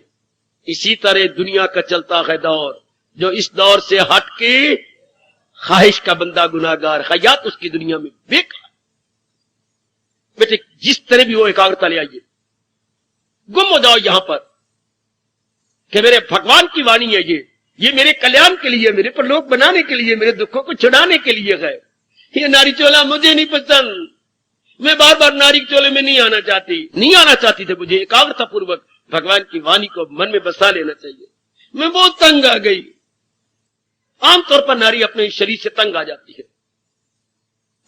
इसी तरह दुनिया का चलता है दौर, जो इस दौर से हट के ख्वाहिश का बंदा गुनाहगार, हयात उसकी दुनिया में बेकार। बेटे जिस तरह भी वो एकाग्रता ले आइए, गुम हो जाओ यहां पर कि मेरे भगवान की वाणी है, ये मेरे कल्याण के लिए, मेरे पर लोग बनाने के लिए, मेरे दुखों को छुड़ाने के लिए है। ये नारी चोला मुझे नहीं पसंद, मैं बार बार नारी चोले में नहीं आना चाहती थी। मुझे एकाग्रता पूर्वक भगवान की वाणी को मन में बसा लेना चाहिए। मैं बहुत तंग आ गई। आमतौर पर नारी अपने शरीर से तंग आ जाती है,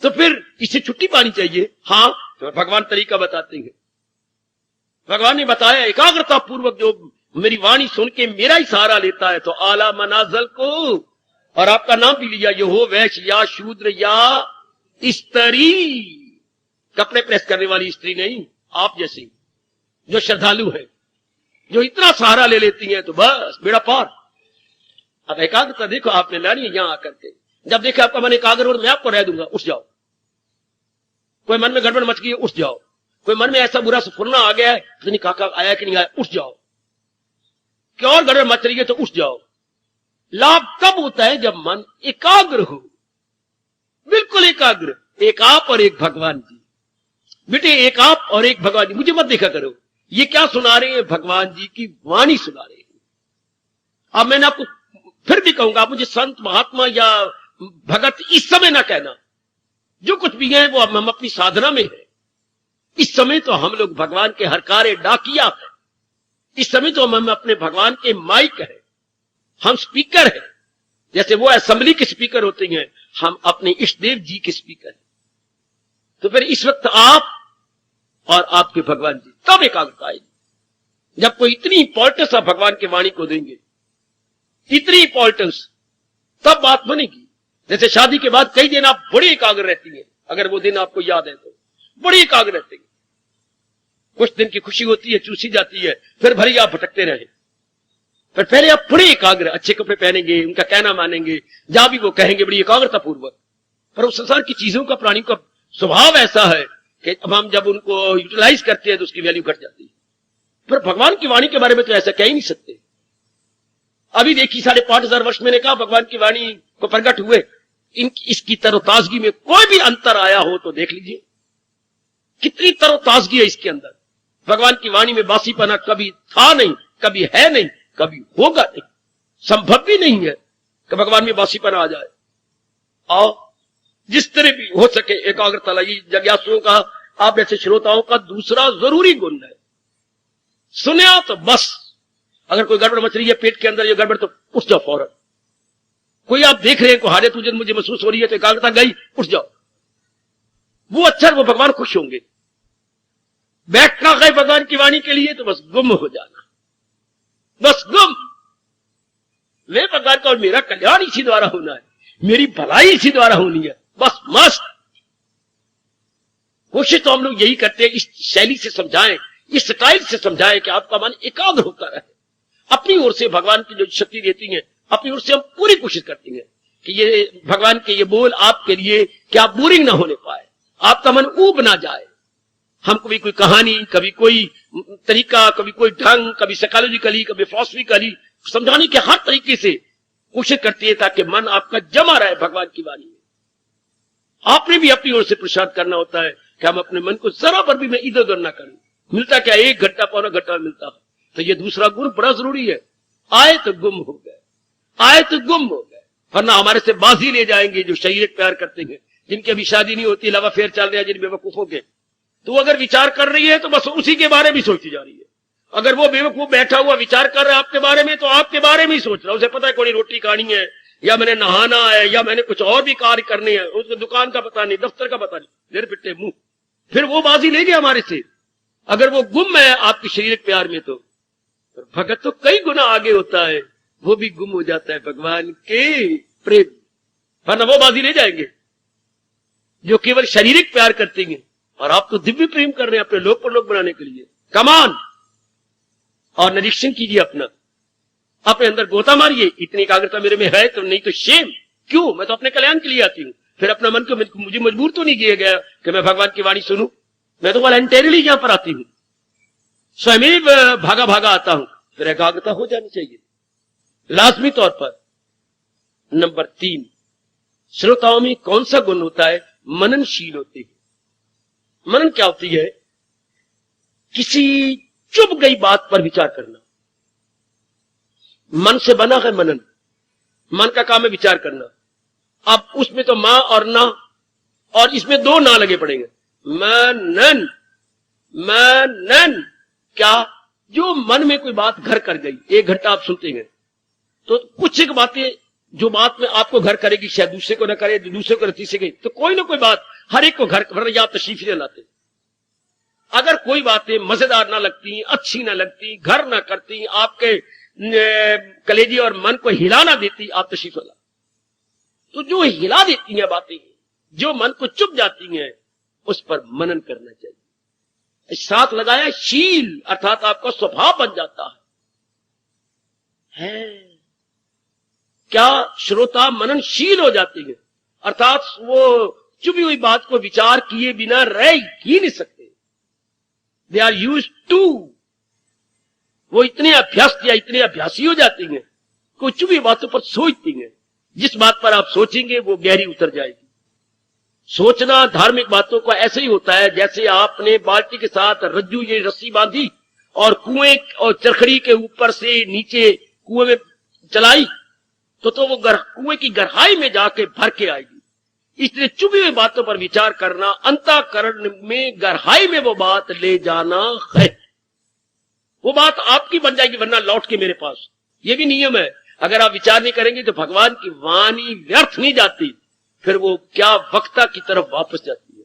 तो फिर इसे छुट्टी पानी चाहिए। हाँ, तो भगवान तरीका बताते हैं। भगवान ने बताया, एकाग्रता पूर्वक जो मेरी वाणी सुन के मेरा ही सहारा लेता है तो आला मनाजल को, और आपका नाम भी लिया, ये हो वैश्य या शूद्र या स्त्री, कपड़े प्रेस करने वाली स्त्री नहीं, आप जैसी जो श्रद्धालु है, जो इतना सहारा ले लेती है तो बस बेड़ा पार। अब एकाग्रता देखो आपने लानी है यहां आकर के, जब देखा आपका मन एकाग्र हो, मैं आपको रह दूंगा, उठ जाओ। कोई मन में गड़बड़ मच गई है, उठ जाओ। कोई मन में ऐसा बुरा सफुरना आ गया है, तो नहीं काका आया कि नहीं आया, उठ जाओ। क्या और गड़बड़ मच रही है तो उठ जाओ। लाभ तब होता है जब मन एकाग्र हो, बिल्कुल एकाग्र। एक आप और एक भगवान जी, बेटे एक आप और एक भगवान जी। मुझे मत देखा करो, ये क्या सुना रहे हैं, भगवान जी की वाणी सुना रहे हैं। अब मैंने आपको फिर भी कहूंगा, आप मुझे संत महात्मा या भगत इस समय ना कहना, जो कुछ भी है वो हम अपनी साधना में है। इस समय तो हम लोग भगवान के हरकारे डाकिया है, इस समय तो हम अपने भगवान के माइक है, हम स्पीकर है। जैसे वो असेंबली के स्पीकर होते हैं, हम अपने इष्ट देव जी के स्पीकर हैं। तो फिर इस वक्त आप और आपके भगवान जी, तब एकाग्रता आएगी जब कोई इतनी इंपॉर्टेंस आप भगवान के वाणी को देंगे, इतनी इंपॉर्टेंस, तब बात बनेगी। जैसे शादी के बाद कई दिन आप बड़ी एकाग्र रहती हैं, अगर वो दिन आपको याद है तो बड़ी एकाग्र रहती है। कुछ दिन की खुशी होती है, चूसी जाती है, फिर भले आप भटकते रहे। पर पहले आप बड़े एकाग्र, अच्छे कपड़े पहनेंगे, उनका कहना मानेंगे, जहां भी वो कहेंगे बड़ी एकाग्रता पूर्वक। पर उस संसार की चीजों का, प्राणी का स्वभाव ऐसा है कि अब हम जब उनको यूटिलाइज करते हैं तो उसकी वैल्यू घट जाती है। पर भगवान की वाणी के बारे में तो ऐसा कह ही नहीं सकते। अभी देखिए 5,500 वर्ष मैंने कहा भगवान की वाणी को प्रकट हुए, इसकी तरोताजगी में कोई भी अंतर आया हो तो देख लीजिए, कितनी तरोताजगी है इसके अंदर। भगवान की वाणी में बासीपना कभी था नहीं, कभी है नहीं, कभी होगा नहीं, संभव भी नहीं है कि भगवान में बासीपना आ जाए। और जिस तरह भी हो सके एकाग्रता लाइए। जिज्ञासुओं का, आप ऐसे श्रोताओं का दूसरा जरूरी गुण है, सुनिया तो बस। अगर कोई गड़बड़ मच रही है पेट के अंदर, ये गड़बड़, तो उठ जाओ फौरन। कोई आप देख रहे हैं को हारे तुझे मुझे महसूस हो रही है, तो एकाग्रता गई, उठ जाओ। वो अच्छा, वो भगवान खुश होंगे। बैठना गए भगवान की वाणी के लिए तो बस गुम हो जाना, बस गुम। मैं भगवान का और मेरा कल्याण इसी द्वारा होना है, मेरी भलाई इसी द्वारा होनी है, बस मस्त। कोशिश तो हम लोग यही करते हैं, इस शैली से समझाएं, इस स्टाइल से समझाएं कि आपका मन एकाग्र होता रहे। अपनी ओर से भगवान की जो शक्ति देती है, अपनी ओर से हम पूरी कोशिश करती हैं कि ये भगवान के ये बोल आपके लिए क्या बोरिंग ना होने पाए, आपका मन ऊब ना जाए। हम कभी कोई कहानी, कभी कोई तरीका, कभी कोई ढंग, कभी साइकोलॉजिकली, कभी फिलॉसफिकली समझाने के हर तरीके से कोशिश करती है ताकि मन आपका जमा रहे भगवान की वाणी में। आपने भी अपनी ओर से प्रसाद करना होता है कि हम अपने मन को जरा पर भी मैं इधर उधर ना करूं। मिलता क्या, 1 घंटा पौना घंटा मिलता है, तो ये दूसरा गुण बड़ा जरूरी है। आए तो गुम हो गए, आए तो गुम हो गए, वरना हमारे से बाजी ले जाएंगे जो शरीर प्यार करते हैं, जिनकी अभी शादी नहीं होती, लव अफेयर चल रहा है जिन बेवकूफों के, तो अगर विचार कर रही है तो बस उसी के बारे में सोचती जा रही है। अगर वो बेवकूफ बैठा हुआ विचार कर रहा है आपके बारे में, तो आपके बारे में ही सोच रहा है। उसे पता है कोई रोटी खानी है, या मैंने नहाना है, या मैंने कुछ और भी कार्य करने हैं, उसको दुकान का पता नहीं, दफ्तर का पता नहीं, देर पिट्टे मुंह। फिर वो बाजी ले गया हमारे से। अगर वो गुम है आपके शारीरिक प्यार में, तो भगत तो कई गुना आगे होता है, वो भी गुम हो जाता है भगवान के प्रेम, वरना वो बाजी ले जाएंगे जो केवल शारीरिक प्यार करते हैं। और आप तो दिव्य प्रेम कर रहे हैं अपने लोग पर लोग बनाने के लिए। कमान और निरीक्षण कीजिए अपना, अपने अंदर गोता मारिए, इतनी एकाग्रता मेरे में है तो, नहीं तो शेम क्यों, मैं तो अपने कल्याण के लिए आती हूं। फिर अपना मन को मुझे मजबूर तो नहीं किया गया कि मैं भगवान की वाणी सुनूं, मैं तो वॉलंटरीली यहां पर आती हूं, स्वयं भागा भागा आता हूं। फिर एकाग्रता हो जानी चाहिए लाजमी तौर पर। नंबर 3, श्रोताओं में कौन सा गुण होता है? मननशील होते हैं। मनन क्या होती है? किसी चुभ गई बात पर विचार करना। मन से बना है मनन, मन का काम है विचार करना। अब उसमें तो मां और ना, और इसमें 2 ना लगे पड़ेंगे। मनन, मनन क्या? जो मन में कोई बात घर कर गई, 1 घंटा आप सुनते हैं, तो कुछ एक बातें जो बात में आपको घर करेगी, शायद दूसरे को ना करे, दूसरे को तीसरे की, तो कोई ना कोई बात हर एक को घर कर, या तशरीफ ले लाते। अगर कोई बातें मजेदार ना लगती, अच्छी ना लगती, घर ना करती, आपके कलेजी और मन को हिला ना देती, आप तशरीफ ला। तो जो हिला देती हैं बातें, जो मन को चुप जाती हैं, उस पर मनन करना चाहिए। साथ लगाया शील, अर्थात आपका स्वभाव बन जाता है। क्या श्रोता मननशील हो जाती है? अर्थात वो चुभी हुई बात को विचार किए बिना रह ही नहीं सकते। दे आर यूज्ड टू, वो इतने अभ्यस्त या इतने अभ्यासी हो जाती हैं, कोई चुभी बातों पर सोचती हैं। जिस बात पर आप सोचेंगे वो गहरी उतर जाएगी। सोचना धार्मिक बातों का ऐसे ही होता है, जैसे आपने बाल्टी के साथ रज्जू ये रस्सी बांधी और कुएं और चरखड़ी के ऊपर से नीचे कुएं में चलाई, तो वो कुएं की गहराई में जाके भर के आएगी। इसलिए चुभी हुई बातों पर विचार करना, अंतःकरण में गहराई में वो बात ले जाना है। वो बात आपकी बन जाएगी, वरना लौट के मेरे पास। ये भी नियम है, अगर आप विचार नहीं करेंगे तो भगवान की वाणी व्यर्थ नहीं जाती, फिर वो क्या वक्ता की तरफ वापस जाती है।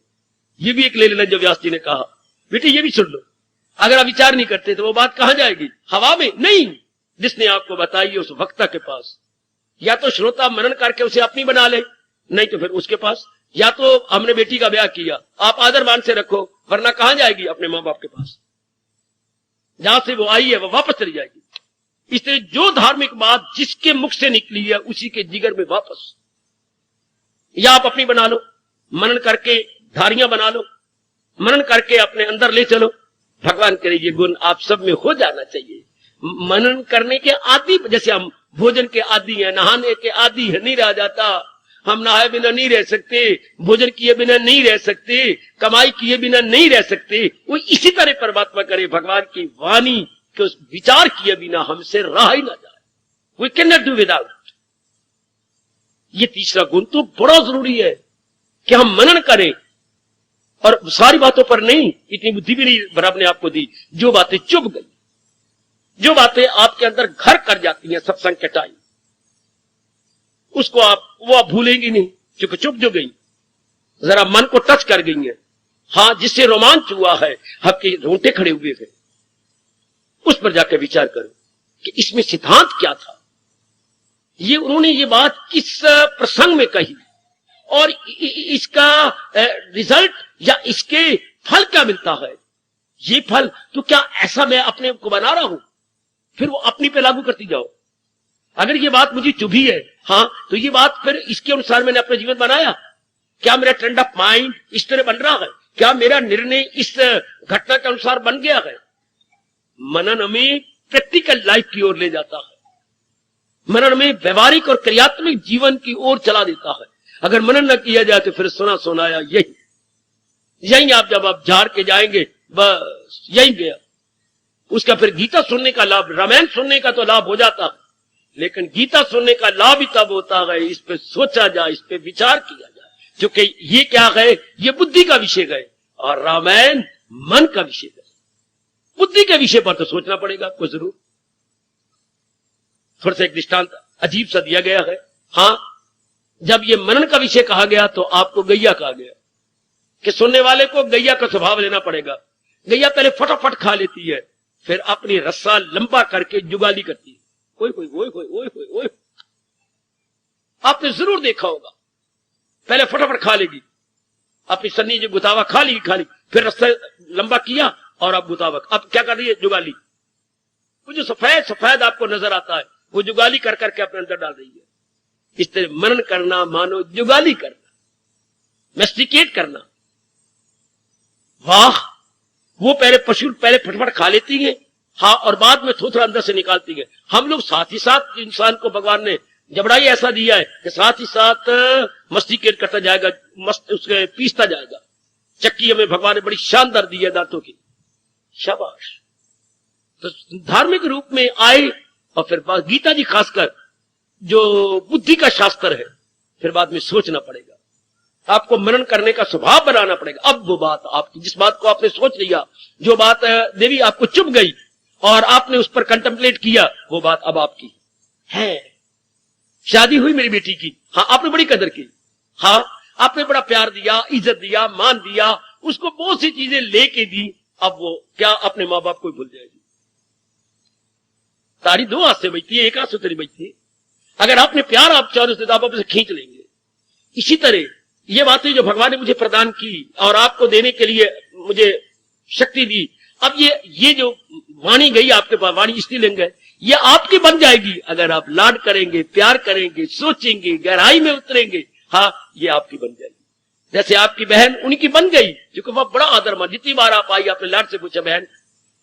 ये भी एक ले लेना जो व्यास जी ने कहा। बेटे ये भी सुन लो, अगर आप विचार नहीं करते तो वो बात कहां जाएगी? हवा में नहीं, जिसने आपको बताई उस वक्ता के पास। या तो श्रोता मनन करके उसे अपनी बना ले, नहीं तो फिर उसके पास। या तो हमने बेटी का ब्याह किया, आप आदर मान से रखो, वरना कहां जाएगी? अपने मां बाप के पास। जहां से वो आई है वो वापस चली जाएगी। इसलिए जो धार्मिक बात जिसके मुख से निकली है उसी के जिगर में वापस। या आप अपनी बना लो, मनन करके धारियां बना लो, मनन करके अपने अंदर ले चलो। भगवान करे ये गुण आप सब में हो जाना चाहिए। मनन करने के आदि, जैसे हम भोजन के आदि हैं, नहाने के आदि है, नहीं रह जाता। हम नहाए बिना नहीं रह सकते, भोजन किए बिना नहीं रह सकते, कमाई किए बिना नहीं रह सकते। वो इसी तरह परमात्मा करे भगवान की वाणी के उस विचार किए बिना हमसे रहा ही ना जाए। We can not do without. ये तीसरा गुण तो बड़ा जरूरी है कि हम मनन करें, और सारी बातों पर नहीं, इतनी बुद्धि भी नहीं बराबर ने आपको दी। जो बातें चुभ गई, जो बातें आपके अंदर घर कर जाती हैं सत्संग के टाइम, उसको वो आप भूलेंगी नहीं, क्योंकि चुप जो गई, जरा मन को टच कर गई है। हाँ, जिससे रोमांच हुआ है, आपके रोंगटे खड़े हुए थे, उस पर जाकर विचार करो कि इसमें सिद्धांत क्या था। ये उन्होंने ये बात किस प्रसंग में कही, और इसका रिजल्ट या इसके फल क्या मिलता है। ये फल तो क्या ऐसा मैं अपने को बना रहा हूं, फिर वो अपनी पे लागू करती जाओ। अगर ये बात मुझे चुभी है, हाँ, तो ये बात फिर इसके अनुसार मैंने अपना जीवन बनाया। क्या मेरा ट्रेंड ऑफ माइंड इस तरह बन रहा है? क्या मेरा निर्णय इस घटना के अनुसार बन गया है? मनन हमें प्रैक्टिकल लाइफ की ओर ले जाता है, मनन हमें व्यवहारिक और क्रियात्मक जीवन की ओर चला देता है। अगर मनन न किया जाए तो फिर सुना सुनाया यही आप जब आप झाड़ के जाएंगे, बस यही गया। उसका फिर गीता सुनने का लाभ, रामायण सुनने का तो लाभ हो जाता है, लेकिन गीता सुनने का लाभ ही तब होता है इस पे सोचा जाए, इस पे विचार किया जाए, क्योंकि ये क्या गए, ये बुद्धि का विषय गए और रामायण मन का विषय गए। बुद्धि के विषय पर तो सोचना पड़ेगा आपको जरूर। थोड़ा सा एक दृष्टांत अजीब सा दिया गया है। हाँ, जब ये मनन का विषय कहा गया तो आपको गैया कहा गया कि सुनने वाले को गैया का स्वभाव लेना पड़ेगा। गैया पहले फटाफट खा लेती है, फिर अपनी रस्सा लंबा करके जुगाली करती है। ओए ओए ओए ओए ओए ओए, आपने जरूर देखा होगा। पहले फटाफट खा लेगी, अपनी सन्नी जो गुतावा खा लेगी, फिर रस्सा लंबा किया और अब गुतावा, अब क्या कर रही है, जुगाली। वो जो सफेद सफेद आपको नजर आता है वो जुगाली कर करके अपने अंदर डाल रही है। इस तरह मनन करना मानो जुगाली करना, मेस्टिकेट करना। वाह, वो पहले पशु पहले फटफट खा लेती है, हाँ, और बाद में थोड़ा अंदर से निकालती है। हम लोग साथ ही साथ इंसान को भगवान ने जबड़ा ही ऐसा दिया है कि साथ ही साथ मस्टिकेट करता जाएगा, मस्त उसके पीसता जाएगा। चक्की हमें भगवान ने बड़ी शानदार दी है दांतों की, शाबाश। तो धार्मिक रूप में आए और फिर गीता जी खासकर जो बुद्धि का शास्त्र है, फिर बाद में सोचना पड़ेगा, आपको मनन करने का स्वभाव बनाना पड़ेगा। अब वो बात आपकी, जिस बात को आपने सोच लिया, जो बात देवी आपको चुभ गई और आपने उस पर कंटेम्पलेट किया, वो बात अब आपकी है। शादी हुई मेरी बेटी की, हाँ, आपने बड़ी कदर की, हाँ, आपने बड़ा प्यार दिया, इज्जत दिया, मान दिया, उसको बहुत सी चीजें लेके दी। अब वो क्या अपने माँ बाप को भूल जाएगी? तारी दो हाथ से बजती है, एक हाथ से तेरी बजती है। अगर आपने प्यार आप चारों से, आप उसे खींच लेंगे। इसी तरह ये बातें जो भगवान ने मुझे प्रदान की और आपको देने के लिए मुझे शक्ति दी, अब ये जो वाणी गई आपके पास, वाणी स्त्रीलिंग है, ये आपकी बन जाएगी अगर आप लाड करेंगे, प्यार करेंगे, सोचेंगे, गहराई में उतरेंगे। हाँ, ये आपकी बन जाएगी। जैसे आपकी बहन उनकी बन गई, क्योंकि वह बड़ा आदर मान, जितनी बार आप आई आपने लाड से पूछा, बहन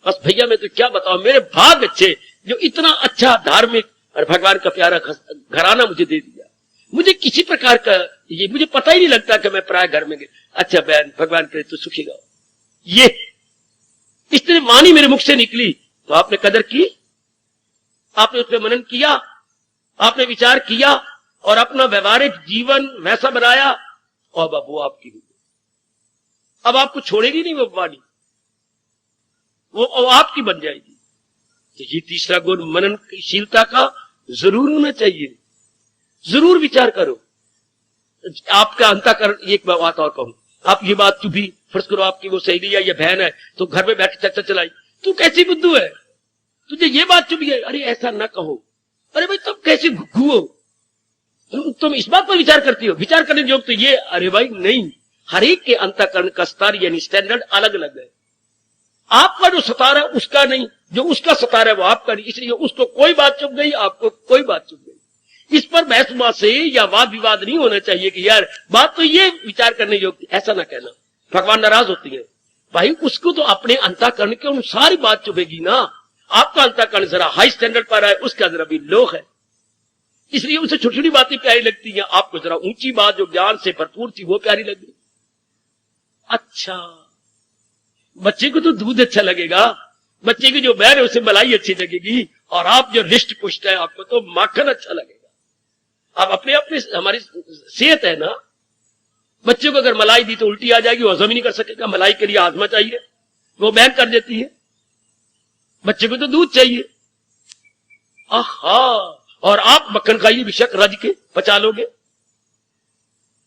बस भैया मैं तो क्या बताऊं, मेरे भाग अच्छे जो इतना अच्छा धार्मिक और भगवान का प्यारा घराना मुझे दे दिया। मुझे किसी प्रकार का ये मुझे पता ही नहीं लगता कि मैं पराये घर में गई। अच्छा बहन, भगवान करे तो सुखी रहो। ये इस तरह वाणी मेरे मुख से निकली तो आपने कदर की, आपने उस पर मनन किया, आपने विचार किया और अपना व्यवहारिक जीवन वैसा बनाया और अब वो आपकी हुई। अब आपको छोड़ेगी नहीं वो वाणी, वो आपकी बन जाएगी। तो ये तीसरा गुण मननशीलता का जरूर होना चाहिए। जरूर विचार करो। आपका अंतःकरण, एक बात और कहूं, आप ये बात चुभी, फर्ज करो आपकी वो सहेली या ये बहन है तो घर में बैठ के चर्चा चलाई, तू कैसी बुद्धू है, तुझे ये बात चुभी है, अरे ऐसा ना कहो, अरे भाई तुम कैसे घुघू हो, तुम इस बात पर विचार करती हो, विचार करने योग तो ये, अरे भाई नहीं। हर एक के अंतःकरण का स्तर यानी स्टैंडर्ड अलग अलग है। आपका जो सतार है उसका नहीं, जो उसका सतार है वो आपका नहीं, इसलिए उसको कोई बात चुभ गई, आपको कोई बात चुभ गई। इस पर बहस से या वाद विवाद नहीं होना चाहिए कि यार बात तो ये विचार करने योग्य, ऐसा ना कहना, भगवान नाराज होती है। भाई उसको तो अपने अंतःकरण के अनुसार बात चुभेगी ना। आपका अंतःकरण जरा हाई स्टैंडर्ड पर है, उसका जरा भी लो है, इसलिए उसे छोटी छोटी बातें प्यारी लगती हैं, आपको जरा ऊंची बात जो ज्ञान से भरपूर थी वो प्यारी लगी। अच्छा, बच्चे को तो दूध अच्छा लगेगा, बच्चे की जो बहन है उसे मलाई अच्छी लगेगी, और आप जो रिष्ट पुष्ट है आपको तो माखन अच्छा लगेगा। अब अपने अपने हमारी सेहत है ना, बच्चे को अगर मलाई दी तो उल्टी आ जाएगी, वो हजम ही नहीं कर सकेगा, मलाई के लिए आजमा चाहिए, वो बहन कर देती है। बच्चे को तो दूध चाहिए, आहा, और आप मक्खन खाइए बेशक, रज के पचा लोगे।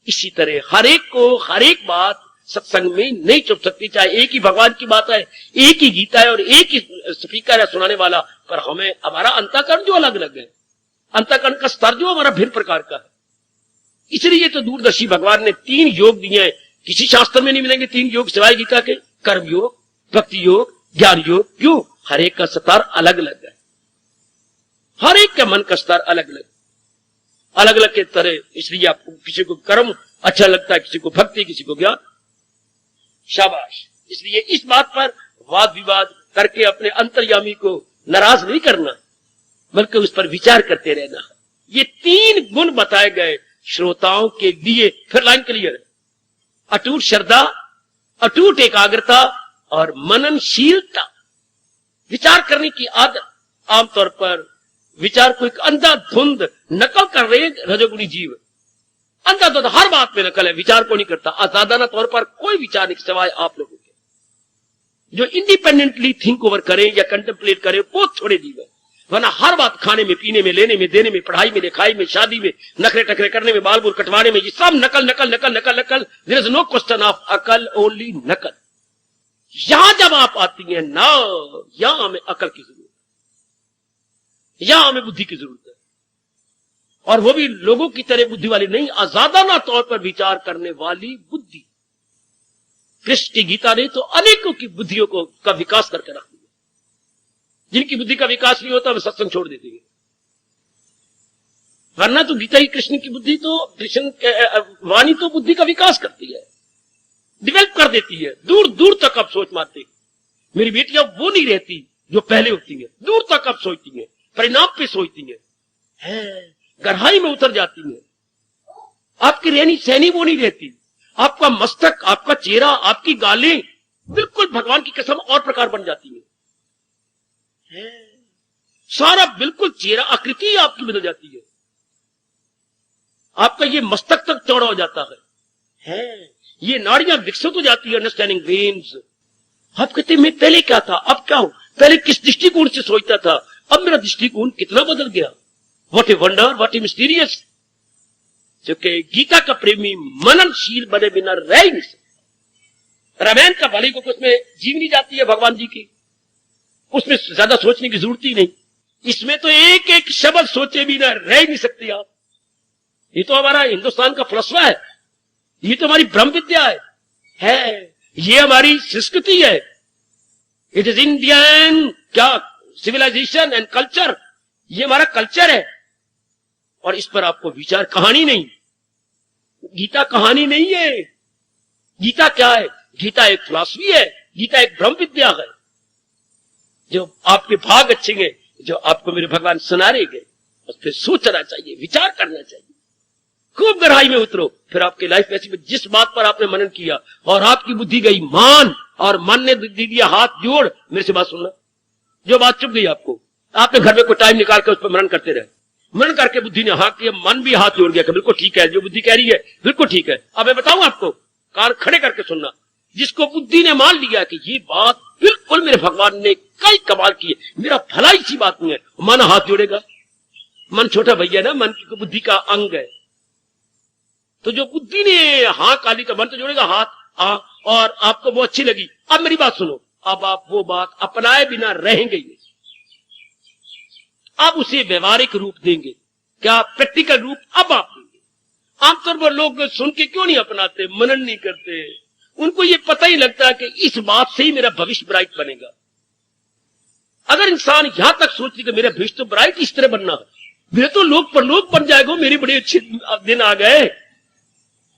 इसी तरह हर एक को हर एक बात सत्संग में नहीं चुप सकती, चाहे एक ही भगवान की बात है, एक ही गीता है और एक ही स्पीकर है सुनाने वाला, पर हमें हमारा अंतःकरण जो अलग अलग है, अंतःकरण का स्तर जो हमारा भिन्न प्रकार का है। इसलिए तो दूरदर्शी भगवान ने 3 योग दिए हैं, किसी शास्त्र में नहीं मिलेंगे 3 योग सिवाय गीता के, कर्म योग, भक्ति योग, ज्ञान योग। क्यों? हर एक का स्तर अलग अलग है, हर एक का मन का स्तर अलग अलग अलग अलग के तरह। इसलिए आपको किसी को कर्म अच्छा लगता है, किसी को भक्ति, किसी को ज्ञान, शाबाश। इसलिए इस बात पर वाद विवाद करके अपने अंतर्यामी को नाराज नहीं करना, बल्कि उस पर विचार करते रहना। ये 3 गुण बताए गए श्रोताओं के लिए। फिर लाइन क्लियर है, अटूट श्रद्धा, अटूट एकाग्रता और मननशीलता, विचार करने की आदत। आमतौर पर विचार को एक अंधाधुंध नकल कर रहे रजोगुणी जीव, अंधाधुंध हर बात में नकल है, विचार को नहीं करता। आजादाना तौर पर कोई विचार नहीं सिवाय आप लोगों के। जो इंडिपेंडेंटली थिंक ओवर करें या कंटेम्पलेट करें वो थोड़े जीव है, वरना हर बात खाने में, पीने में, लेने में, देने में, पढ़ाई में, लिखाई में, शादी में, नखरे टकरे करने में, बाल बुल कटवाने में, ये सब नकल नकल नकल नकल नकल। There is no question of अकल, ओनली नकल। यहां जब आप आती हैं ना, यहां हमें अकल की जरूरत है, यहां हमें बुद्धि की जरूरत है, और वो भी लोगों की तरह बुद्धि वाली नहीं, आजादाना तौर पर विचार करने वाली बुद्धि। कृष्ण की गीता ने तो अनेकों की बुद्धियों को का विकास करके रख दिया। जिनकी बुद्धि का विकास नहीं होता वे सत्संग छोड़ देते हैं, वरना तो गीता ही कृष्ण की बुद्धि तो, कृष्ण वाणी तो बुद्धि का विकास करती है, डेवलप कर देती है। दूर दूर तक आप सोच मारते। मेरी बेटियां वो नहीं रहती जो पहले होती हैं, दूर तक आप सोचती हैं, परिणाम पे सोचती हैं, गहराई में उतर जाती हैं। आपकी रहनी सहनी वो नहीं रहती। आपका मस्तक, आपका चेहरा, आपकी गालें बिल्कुल भगवान की कसम और प्रकार बन जाती है। सारा बिल्कुल चेहरा, आकृति आपकी बदल जाती है। आपका ये मस्तक तक चौड़ा हो जाता है, ये नाड़ियां विकसित हो जाती है, अंडरस्टैंडिंग वेन्स। आप कहते मैं पहले क्या था, अब क्या हूं, पहले किस दृष्टिकोण से सोचता था, अब मेरा दृष्टिकोण कितना बदल गया। What a wonder, what A mysterious. क्योंकि गीता का प्रेमी मननशील बने बिना रह ही नहीं सकता। रामायण का भले को उसमें जीवनी जाती है भगवान जी की, उसमें ज्यादा सोचने की जरूरत ही नहीं। इसमें तो एक एक शब्द सोचे बिना रह ही नहीं सकते आप। ये तो हमारा हिंदुस्तान का फलसफा है, ये तो हमारी ब्रह्म विद्या है, ये हमारी संस्कृति है। इट इज इंडियन क्या सिविलाइजेशन एंड कल्चर, ये हमारा कल्चर है। और इस पर आपको विचार, कहानी नहीं, गीता कहानी नहीं है। गीता क्या है? गीता एक फिलॉसफी है, गीता एक ब्रह्म विद्या है। जो आपके भाग अच्छे हैं, जो आपको मेरे भगवान सुना रहे गए, उस पर सोचना चाहिए, विचार करना चाहिए, खूब गहराई में उतरो। फिर आपकी लाइफ ऐसी, जिस बात पर आपने मनन किया और आपकी बुद्धि गई मान, और मन ने दे दिया हाथ जोड़, मेरे से बात सुनना, जो बात चुप गई आपको, आपने घर में कोई टाइम निकाल कर उस पर मनन करते रहे, मनन करके बुद्धि ने हाँ किया, मन भी हाथ जोड़ गया कि बिल्कुल ठीक है, जो बुद्धि कह रही है बिल्कुल ठीक है। अब मैं बताऊं आपको, कान खड़े करके सुनना। जिसको बुद्धि ने मान लिया कि ये बात बिल्कुल मेरे भगवान ने कई कमाल की है, मेरा भलाई सी बात नहीं है, मन हाथ जोड़ेगा। मन छोटा भैया ना, मन की बुद्धि का अंग है। तो जो बुद्धि ने हाँ काली तो मन तो जोड़ेगा हाथ, और आपको वो अच्छी लगी। अब मेरी बात सुनो, अब आप वो बात अपनाए बिना रहेंगे ही, अब उसे व्यवहारिक रूप देंगे। क्या? प्रैक्टिकल रूप अब आप देंगे। आमतौर पर लोग सुन के क्यों नहीं अपनाते, मनन नहीं करते? उनको ये पता ही लगता है कि इस बात से ही मेरा भविष्य ब्राइट बनेगा। अगर इंसान यहां तक सोच कि मेरा भविष्य तो ब्राइट इस तरह बनना है, मेरे तो लोग परलोक बन जाएगा, मेरे बड़े अच्छे दिन आ गए।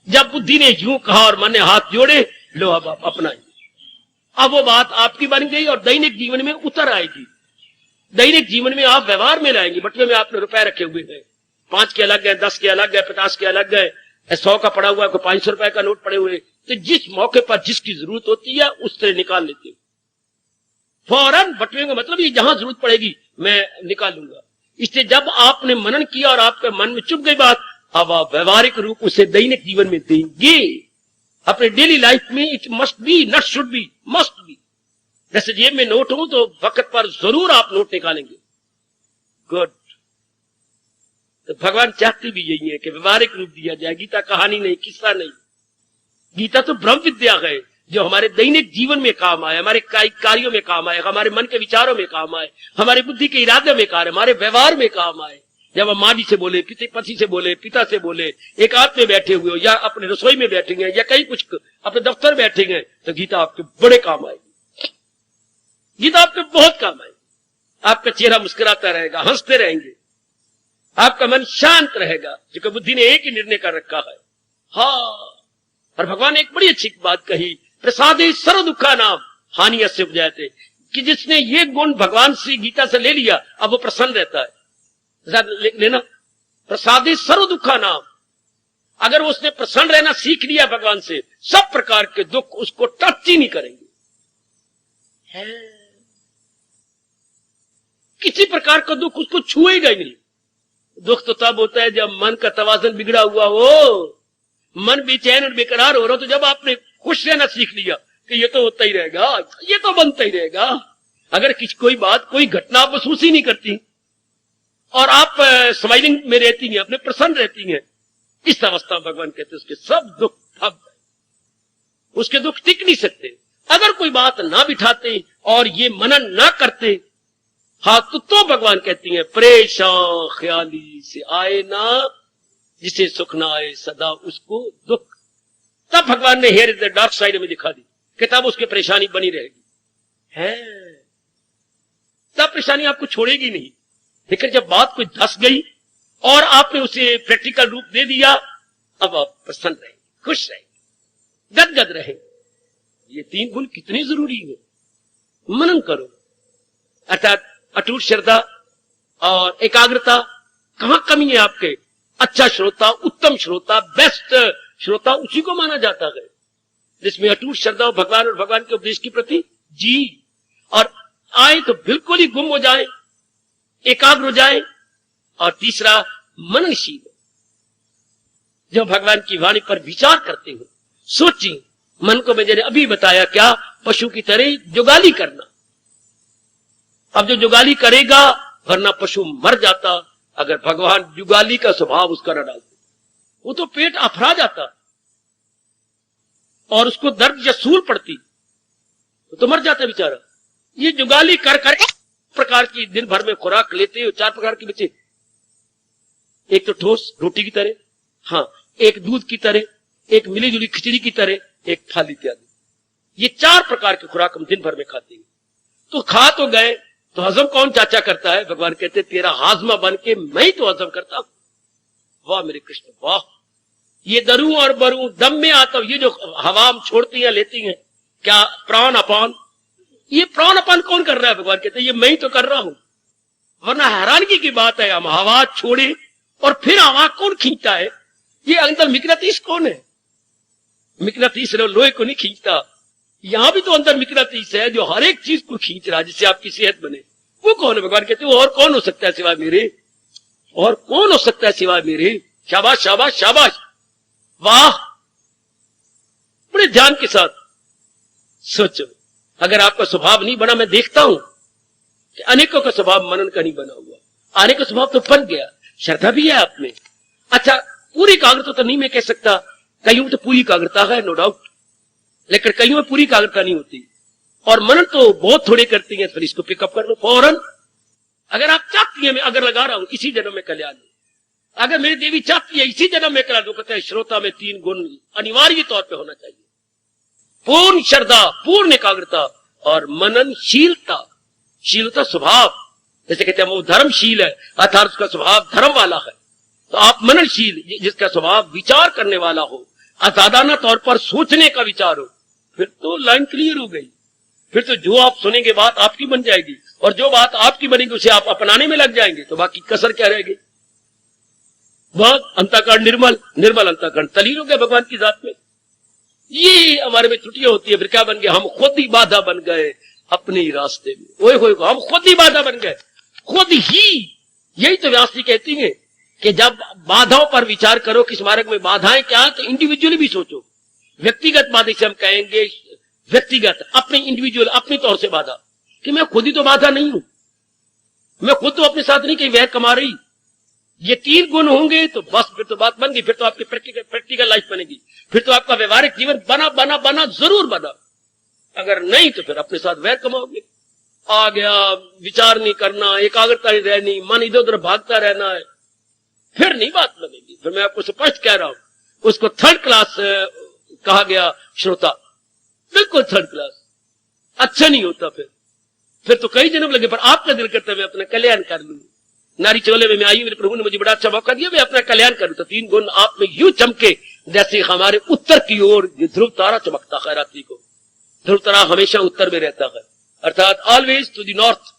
जब बुद्धि ने यूं कहा और मन ने हाथ जोड़े, लो अब आप अपनाएंगे। अब वो बात आपकी बन गई और दैनिक जीवन में उतर आएगी। दैनिक जीवन में आप व्यवहार में लाएंगे। बटुए में आपने रुपए रखे हुए हैं, 5 के अलग गए, 10 के अलग गए, 50 के अलग गए, 100 का पड़ा हुआ है, कोई 500 रुपए का नोट पड़े हुए। तो जिस मौके पर जिसकी जरूरत होती है उस तरह निकाल लेते हो फौरन। बटुए का मतलब ये जहां जरूरत पड़ेगी मैं निकाल लूंगा। इसलिए जब आपने मनन किया और आपके मन में चुप गई बात, अब आप व्यवहारिक रूप उसे दैनिक जीवन में देंगे। अपने डेली लाइफ में it must be, not should be, must be. जैसे जेब में नोट हो तो वक्त पर जरूर आप नोट निकालेंगे। गुड। तो भगवान चाहते भी यही है कि व्यवहारिक रूप दिया जाए। गीता कहानी नहीं, किस्सा नहीं, गीता तो ब्रह्म विद्या है जो हमारे दैनिक जीवन में काम आए, हमारे कार्यों में काम आए, हमारे मन के विचारों में काम आए, हमारे बुद्धि के इरादे में काम आए, हमारे व्यवहार में काम आए। जब हम माँ जी से बोले, पति से बोले, पिता से बोले, एकांत में बैठे हुए हो या अपने रसोई में बैठेंगे या कहीं कुछ अपने दफ्तर बैठेंगे, तो गीता आपके बड़े काम आएगी। गीता आपके बहुत काम आएगी। आपका चेहरा मुस्कुराता रहेगा, हंसते रहेंगे, आपका मन शांत रहेगा, क्योंकि बुद्धि ने एक ही निर्णय कर रखा है। हाँ, और भगवान ने एक बड़ी अच्छी बात कही, प्रसादे सर्व दुखा नाम हानि अस्य उपजायते, कि जिसने ये गुण भगवान से गीता से ले लिया अब वो प्रसन्न रहता है। लेना, प्रसादे सर्व दुखा नाम, अगर उसने प्रसन्न रहना सीख लिया भगवान से, सब प्रकार के दुख उसको टच ही नहीं करेंगे। किसी प्रकार का दुख उसको छुएगा ही नहीं। दुख तो तब होता है जब मन का तवाज़ुन बिगड़ा हुआ हो, मन बेचैन और बेकरार हो रहा, तो जब आपने खुश रहना सीख लिया कि ये तो होता ही रहेगा, ये तो बनता ही रहेगा, अगर कोई बात, कोई घटना आप महसूस ही नहीं करती और आप स्माइलिंग में रहती हैं, अपने प्रसन्न रहती हैं, इस अवस्था में भगवान कहते हैं उसके सब दुख थक गए, उसके दुख टिक नहीं सकते। अगर कोई बात ना बिठाते और ये मनन ना करते, हाँ, तो भगवान कहती हैं परेशान ख्याली से आए ना, जिसे सुख ना आए सदा उसको दुख। तब भगवान ने here is the dark side में दिखा दी कि तब उसकी परेशानी बनी रहेगी, है तब परेशानी आपको छोड़ेगी नहीं। लेकिन जब बात कोई धस गई और आपने उसे प्रैक्टिकल रूप दे दिया, अब आप प्रसन्न रहेंगे, खुश रहेंगे, गदगद रहेंगे। ये 3 गुण कितने जरूरी है, मनन करो। अर्थात अटूट श्रद्धा और एकाग्रता, कहां कमी है आपके? अच्छा श्रोता, उत्तम श्रोता, बेस्ट श्रोता उसी को माना जाता है जिसमें अटूट श्रद्धा हो भगवान और भगवान के उपदेश के प्रति जी, और आए तो बिल्कुल ही गुम हो जाए, एकाग्र हो जाए। और तीसरा मननशील, जो भगवान की वाणी पर विचार करते हो, सोचिए। मन को मैंने अभी बताया, क्या पशु की तरह जुगाली करना। अब जो जुगाली करेगा, वरना पशु मर जाता अगर भगवान जुगाली का स्वभाव उसका न डालते, वो तो पेट अफरा जाता और उसको दर्द या सूल पड़ती, तो मर जाता बेचारा। ये जुगाली कर कर प्रकार की दिन भर में खुराक लेते हो, 4 प्रकार की बच्चे, एक तो ठोस रोटी की तरह, हाँ, एक दूध की तरह, एक मिली जुली खिचड़ी की तरह, एक फल इत्यादि। ये 4 प्रकार की खुराक हम दिन भर में खाते हैं। तो खा तो गए, तो हजम कौन चाचा करता है? भगवान कहते तेरा हाजमा बन के मैं ही तो हजम करता हूं। वाह मेरे कृष्ण वाह, ये दरूं और बरूं दम में आता हूं। ये जो हवा हम छोड़ती हैं लेती हैं, क्या प्राण अपान, ये प्राण अपान कौन कर रहा है? भगवान कहते ये मैं ही तो कर रहा हूं। वरना हैरानगी की बात है, हम हवा छोड़े और फिर हवा कौन खींचता है? ये अंदर मिकनातीस कौन है? मिकनातीस लोहे को नहीं खींचता, यहां भी तो अंदर मिकनातीस है जो हर एक चीज को खींच रहा है जिससे आपकी सेहत बने। वो कौन है? भगवान कहते वो और कौन हो सकता है सिवाय मेरे, और कौन हो सकता है सिवाय मेरे। शाबाश शाबाश शाबाश, वाह। बड़े ध्यान के साथ सोचो, अगर आपका स्वभाव नहीं बना, मैं देखता हूं कि अनेकों का स्वभाव मनन का नहीं बना हुआ, अनेकों का स्वभाव तो बन गया, श्रद्धा भी है आप में। अच्छा, पूरी एकाग्रता तो नहीं मैं कह सकता, कईयों तो पूरी एकाग्रता है नो डाउट, लेकिन कईयों में पूरी एकाग्रता नहीं होती, और मनन तो बहुत थोड़े करती हैं। फिर इसको पिकअप कर लो फौरन। अगर आप चाहती हैं मैं अगर लगा रहा हूं इसी जन्म में कल्याण, अगर मेरी देवी चाहती है इसी जन्म में कल्याण, तो कहते हैं श्रोता में 3 गुण अनिवार्य तौर पे होना चाहिए, पूर्ण श्रद्धा, पूर्ण एकाग्रता और मननशीलता। शीलता स्वभाव, जैसे कहते हैं वो धर्मशील है, अर्थात उसका स्वभाव धर्म वाला है। तो आप मननशील, जिसका स्वभाव विचार करने वाला हो, असाधारण तौर पर सोचने का विचार हो, फिर तो लाइन क्लियर हो गई। फिर तो जो आप सुनेंगे बात आपकी बन जाएगी, और जो बात आपकी बनेगी उसे आप अपनाने में लग जाएंगे, तो बाकी कसर क्या रहेगी? बहुत अंतःकरण निर्मल, निर्मल अंतःकरण तलीन हो गया भगवान की जात में। ये हमारे में त्रुटियां होती है, फिर क्या बन गया? हम खुद ही बाधा बन गए अपने ही रास्ते में। ओए होए, हम खुद ही बाधा बन गए, खुद ही। यही तो व्यास जी कहती हैं कि जब बाधाओं पर विचार करो कि इस मार्ग में बाधाएं क्या है, तो इंडिविजुअली भी सोचो। व्यक्तिगत बाधा से हम कहेंगे, व्यक्तिगत अपने इंडिविजुअल अपने तौर से बाधा, कि मैं खुद ही तो बाधा नहीं हूं, मैं खुद तो अपने साथ नहीं कहीं वह कमा रही। ये 3 गुण होंगे तो बस फिर तो बात बन गई, फिर तो आपकी प्रैक्टिकल लाइफ बनेगी, फिर तो आपका व्यवहारिक जीवन बना बना बना जरूर बना। अगर नहीं तो फिर अपने साथ वह कमाओगे। आ गया, विचार नहीं करना, एकाग्रता नहीं रहनी, मन इधर उधर भागता रहना है, फिर नहीं बात बनेगी। फिर मैं आपको स्पष्ट कह रहा हूं, उसको 3rd क्लास कहा गया श्रोता, बिल्कुल 3rd क्लास, अच्छा नहीं होता। फिर तो कई जन्म लगे, पर आपका दिल करता है मैं अपना कल्याण कर लूं। नारी चोले में मैं आई, मेरे प्रभु ने मुझे बड़ा अच्छा मौका दिया, मैं अपना कल्याण करूं। तो 3 गुण आप में यूं चमके जैसे हमारे उत्तर की ओर ध्रुव तारा चमकता है रात्रि को। ध्रुव तारा हमेशा उत्तर में रहता है, अर्थात ऑलवेज टू द नॉर्थ,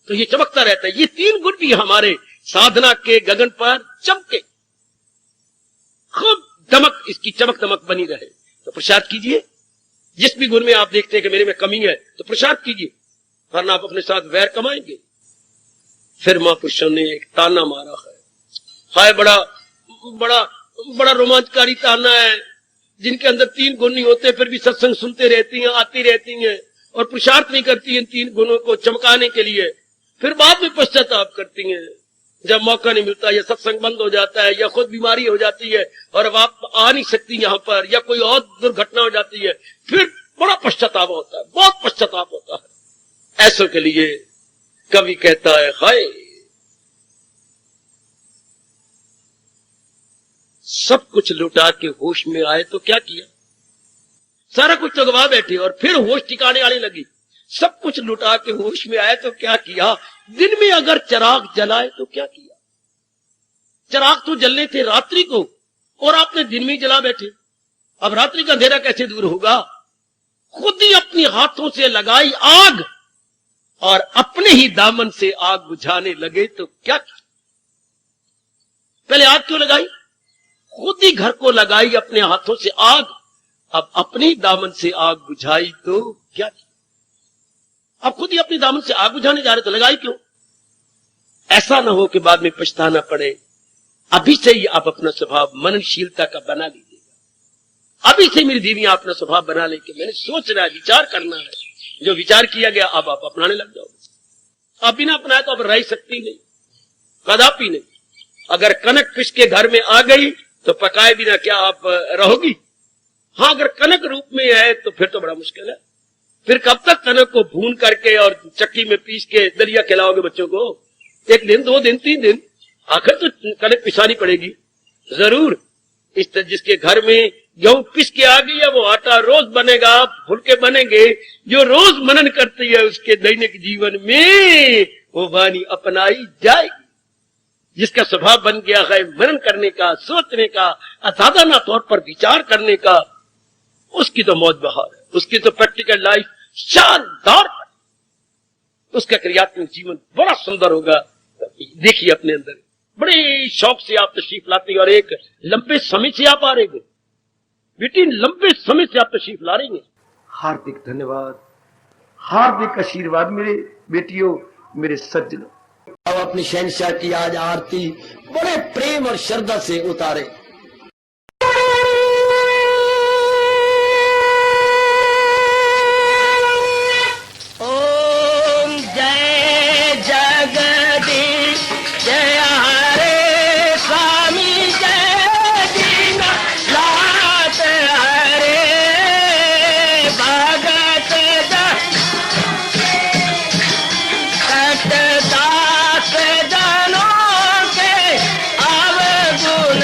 तो ये चमकता रहता है। ये 3 गुण भी हमारे साधना के गगन पर चमके, खूब दमक, इसकी चमक दमक बनी रहे। तो प्रसाद कीजिए, जिस भी गुण में आप देखते हैं कि मेरे में कमी है तो प्रसाद कीजिए, वरना आप अपने साथ वैर कमाएंगे। फिर महापुरुषों ने एक ताना मारा है, हाय बड़ा बड़ा बड़ा रोमांचकारी ताना है, जिनके अंदर 3 गुण नहीं होते फिर भी सत्संग सुनते रहती हैं, आती रहती हैं और पुरुषार्थ नहीं करती हैं 3 गुणों को चमकाने के लिए, फिर बाद में पश्चाताप करती हैं जब मौका नहीं मिलता, या सत्संग बंद हो जाता है, या खुद बीमारी हो जाती है और अब आप आ नहीं सकती यहाँ पर, या कोई और दुर्घटना हो जाती है, फिर बड़ा पश्चाताप होता है, बहुत पश्चाताप होता है। ऐसों के लिए कवि कहता है, हाय सब कुछ लुटा के होश में आए तो क्या किया, सारा कुछ तो गवा बैठे और फिर होश ठिकाने आने लगी। सब कुछ लुटा के होश में आए तो क्या किया, दिन में अगर चिराग जलाए तो क्या किया। चिराग तो जलने थे रात्रि को और आपने दिन में जला बैठे, अब रात्रि का अंधेरा कैसे दूर होगा। खुद ही अपने हाथों से लगाई आग और अपने ही दामन से आग बुझाने लगे तो क्या किया। पहले आग क्यों लगाई, खुद ही घर को लगाई अपने हाथों से आग, अब अपने दामन से आग बुझाई तो क्या किया। अब खुद ही अपने दामन से आग बुझाने जा रहे तो लगाई क्यों। ऐसा ना हो कि बाद में पछताना पड़े। अभी से ही आप अपना स्वभाव मननशीलता का बना लीजिएगा। अभी से मेरी दीदियां अपना स्वभाव बना लेके मैंने सोचना है, विचार करना है, जो विचार किया गया अब आप अपनाने लग जाओगे। अब बिना अपनाए तो अब रह सकती नहीं, कदापि नहीं। अगर कनक पिस के घर में आ गई तो पकाए बिना क्या आप रहोगी। हाँ, अगर कनक रूप में है तो फिर तो बड़ा मुश्किल है। फिर कब तक कनक को भून करके और चक्की में पीस के दलिया खिलाओगे बच्चों को। 1 दिन 2 दिन 3 दिन, आखिर तो कनक पिसानी पड़ेगी जरूर। इस तरह जिसके घर में गेहूं पिस के आ गई है वो आटा रोज बनेगा, फुलके बनेंगे। जो रोज मनन करती है उसके दैनिक जीवन में वो वाणी अपनाई जाएगी। जिसका स्वभाव बन गया है मनन करने का, सोचने का, असाधारण तौर पर विचार करने का, उसकी तो मौज बहार है, उसकी तो प्रैक्टिकल लाइफ शानदार, उसका क्रियात्मक जीवन बड़ा सुंदर होगा। देखिए अपने अंदर बड़े शौक से आप तशरीफ लाते हैं और एक लंबे समय से आप आ रहे हैं बेटी, लंबे समय से आप तशरीफ ला रही हैं। हार्दिक धन्यवाद, हार्दिक आशीर्वाद मेरे बेटियों, मेरे सज्जनों। अब अपनी शहंशाह की आज आरती बड़े प्रेम और श्रद्धा से उतारे। ओम जय जगदीश जय हरे स्वामी जय दीना लात हरे भगत दास जनों के अवगुण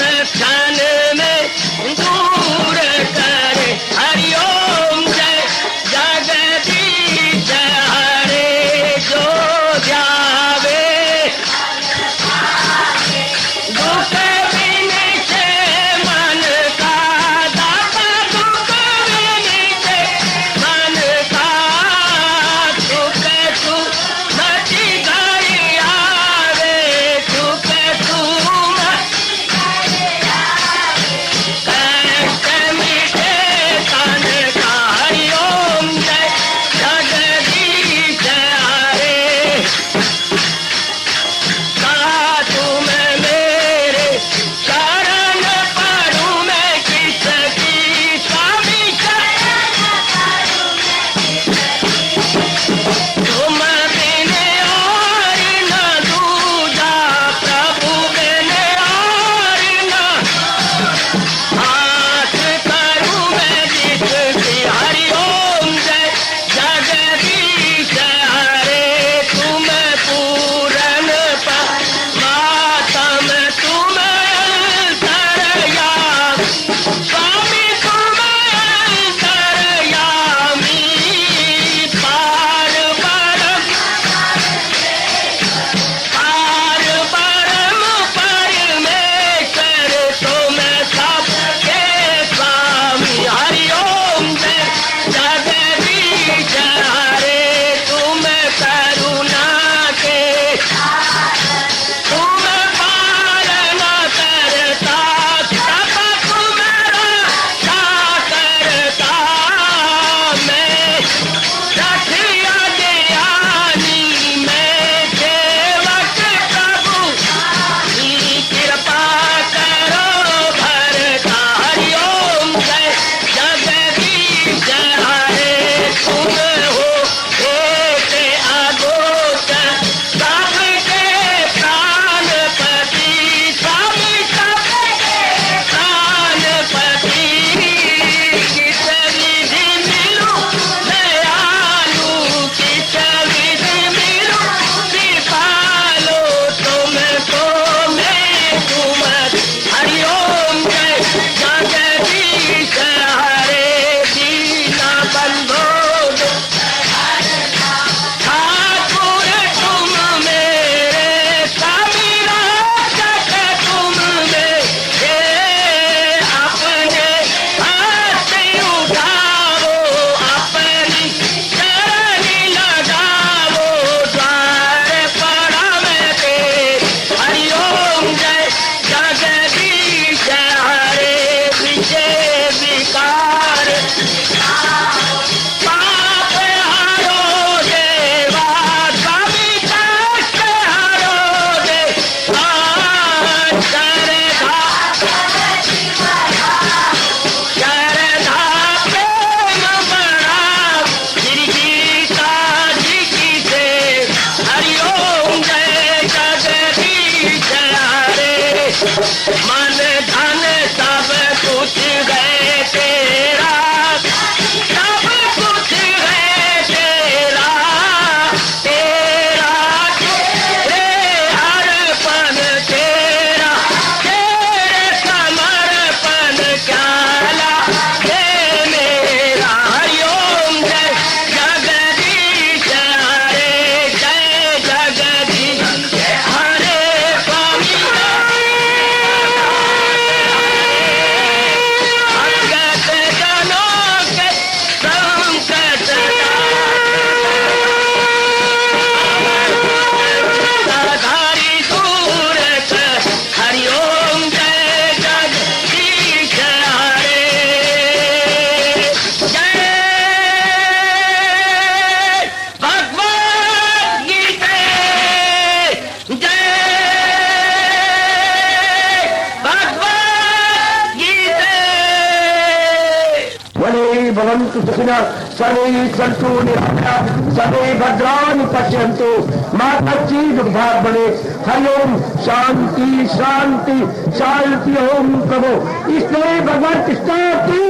भवन्तु सुखिनः सर्वे सन्तु निरामयाः सर्वे भद्राणि पश्यन्तु मा कश्चित् दुर्भाग् भवेत्। हरि ओम शांति शांति शांति। ओम प्रभु इसलिए भगवान कृष्ण की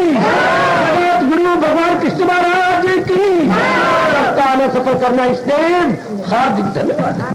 जगत गुरु भगवान कृष्ण महाराज की सफल करना इसलिए हार्दिक धन्यवाद।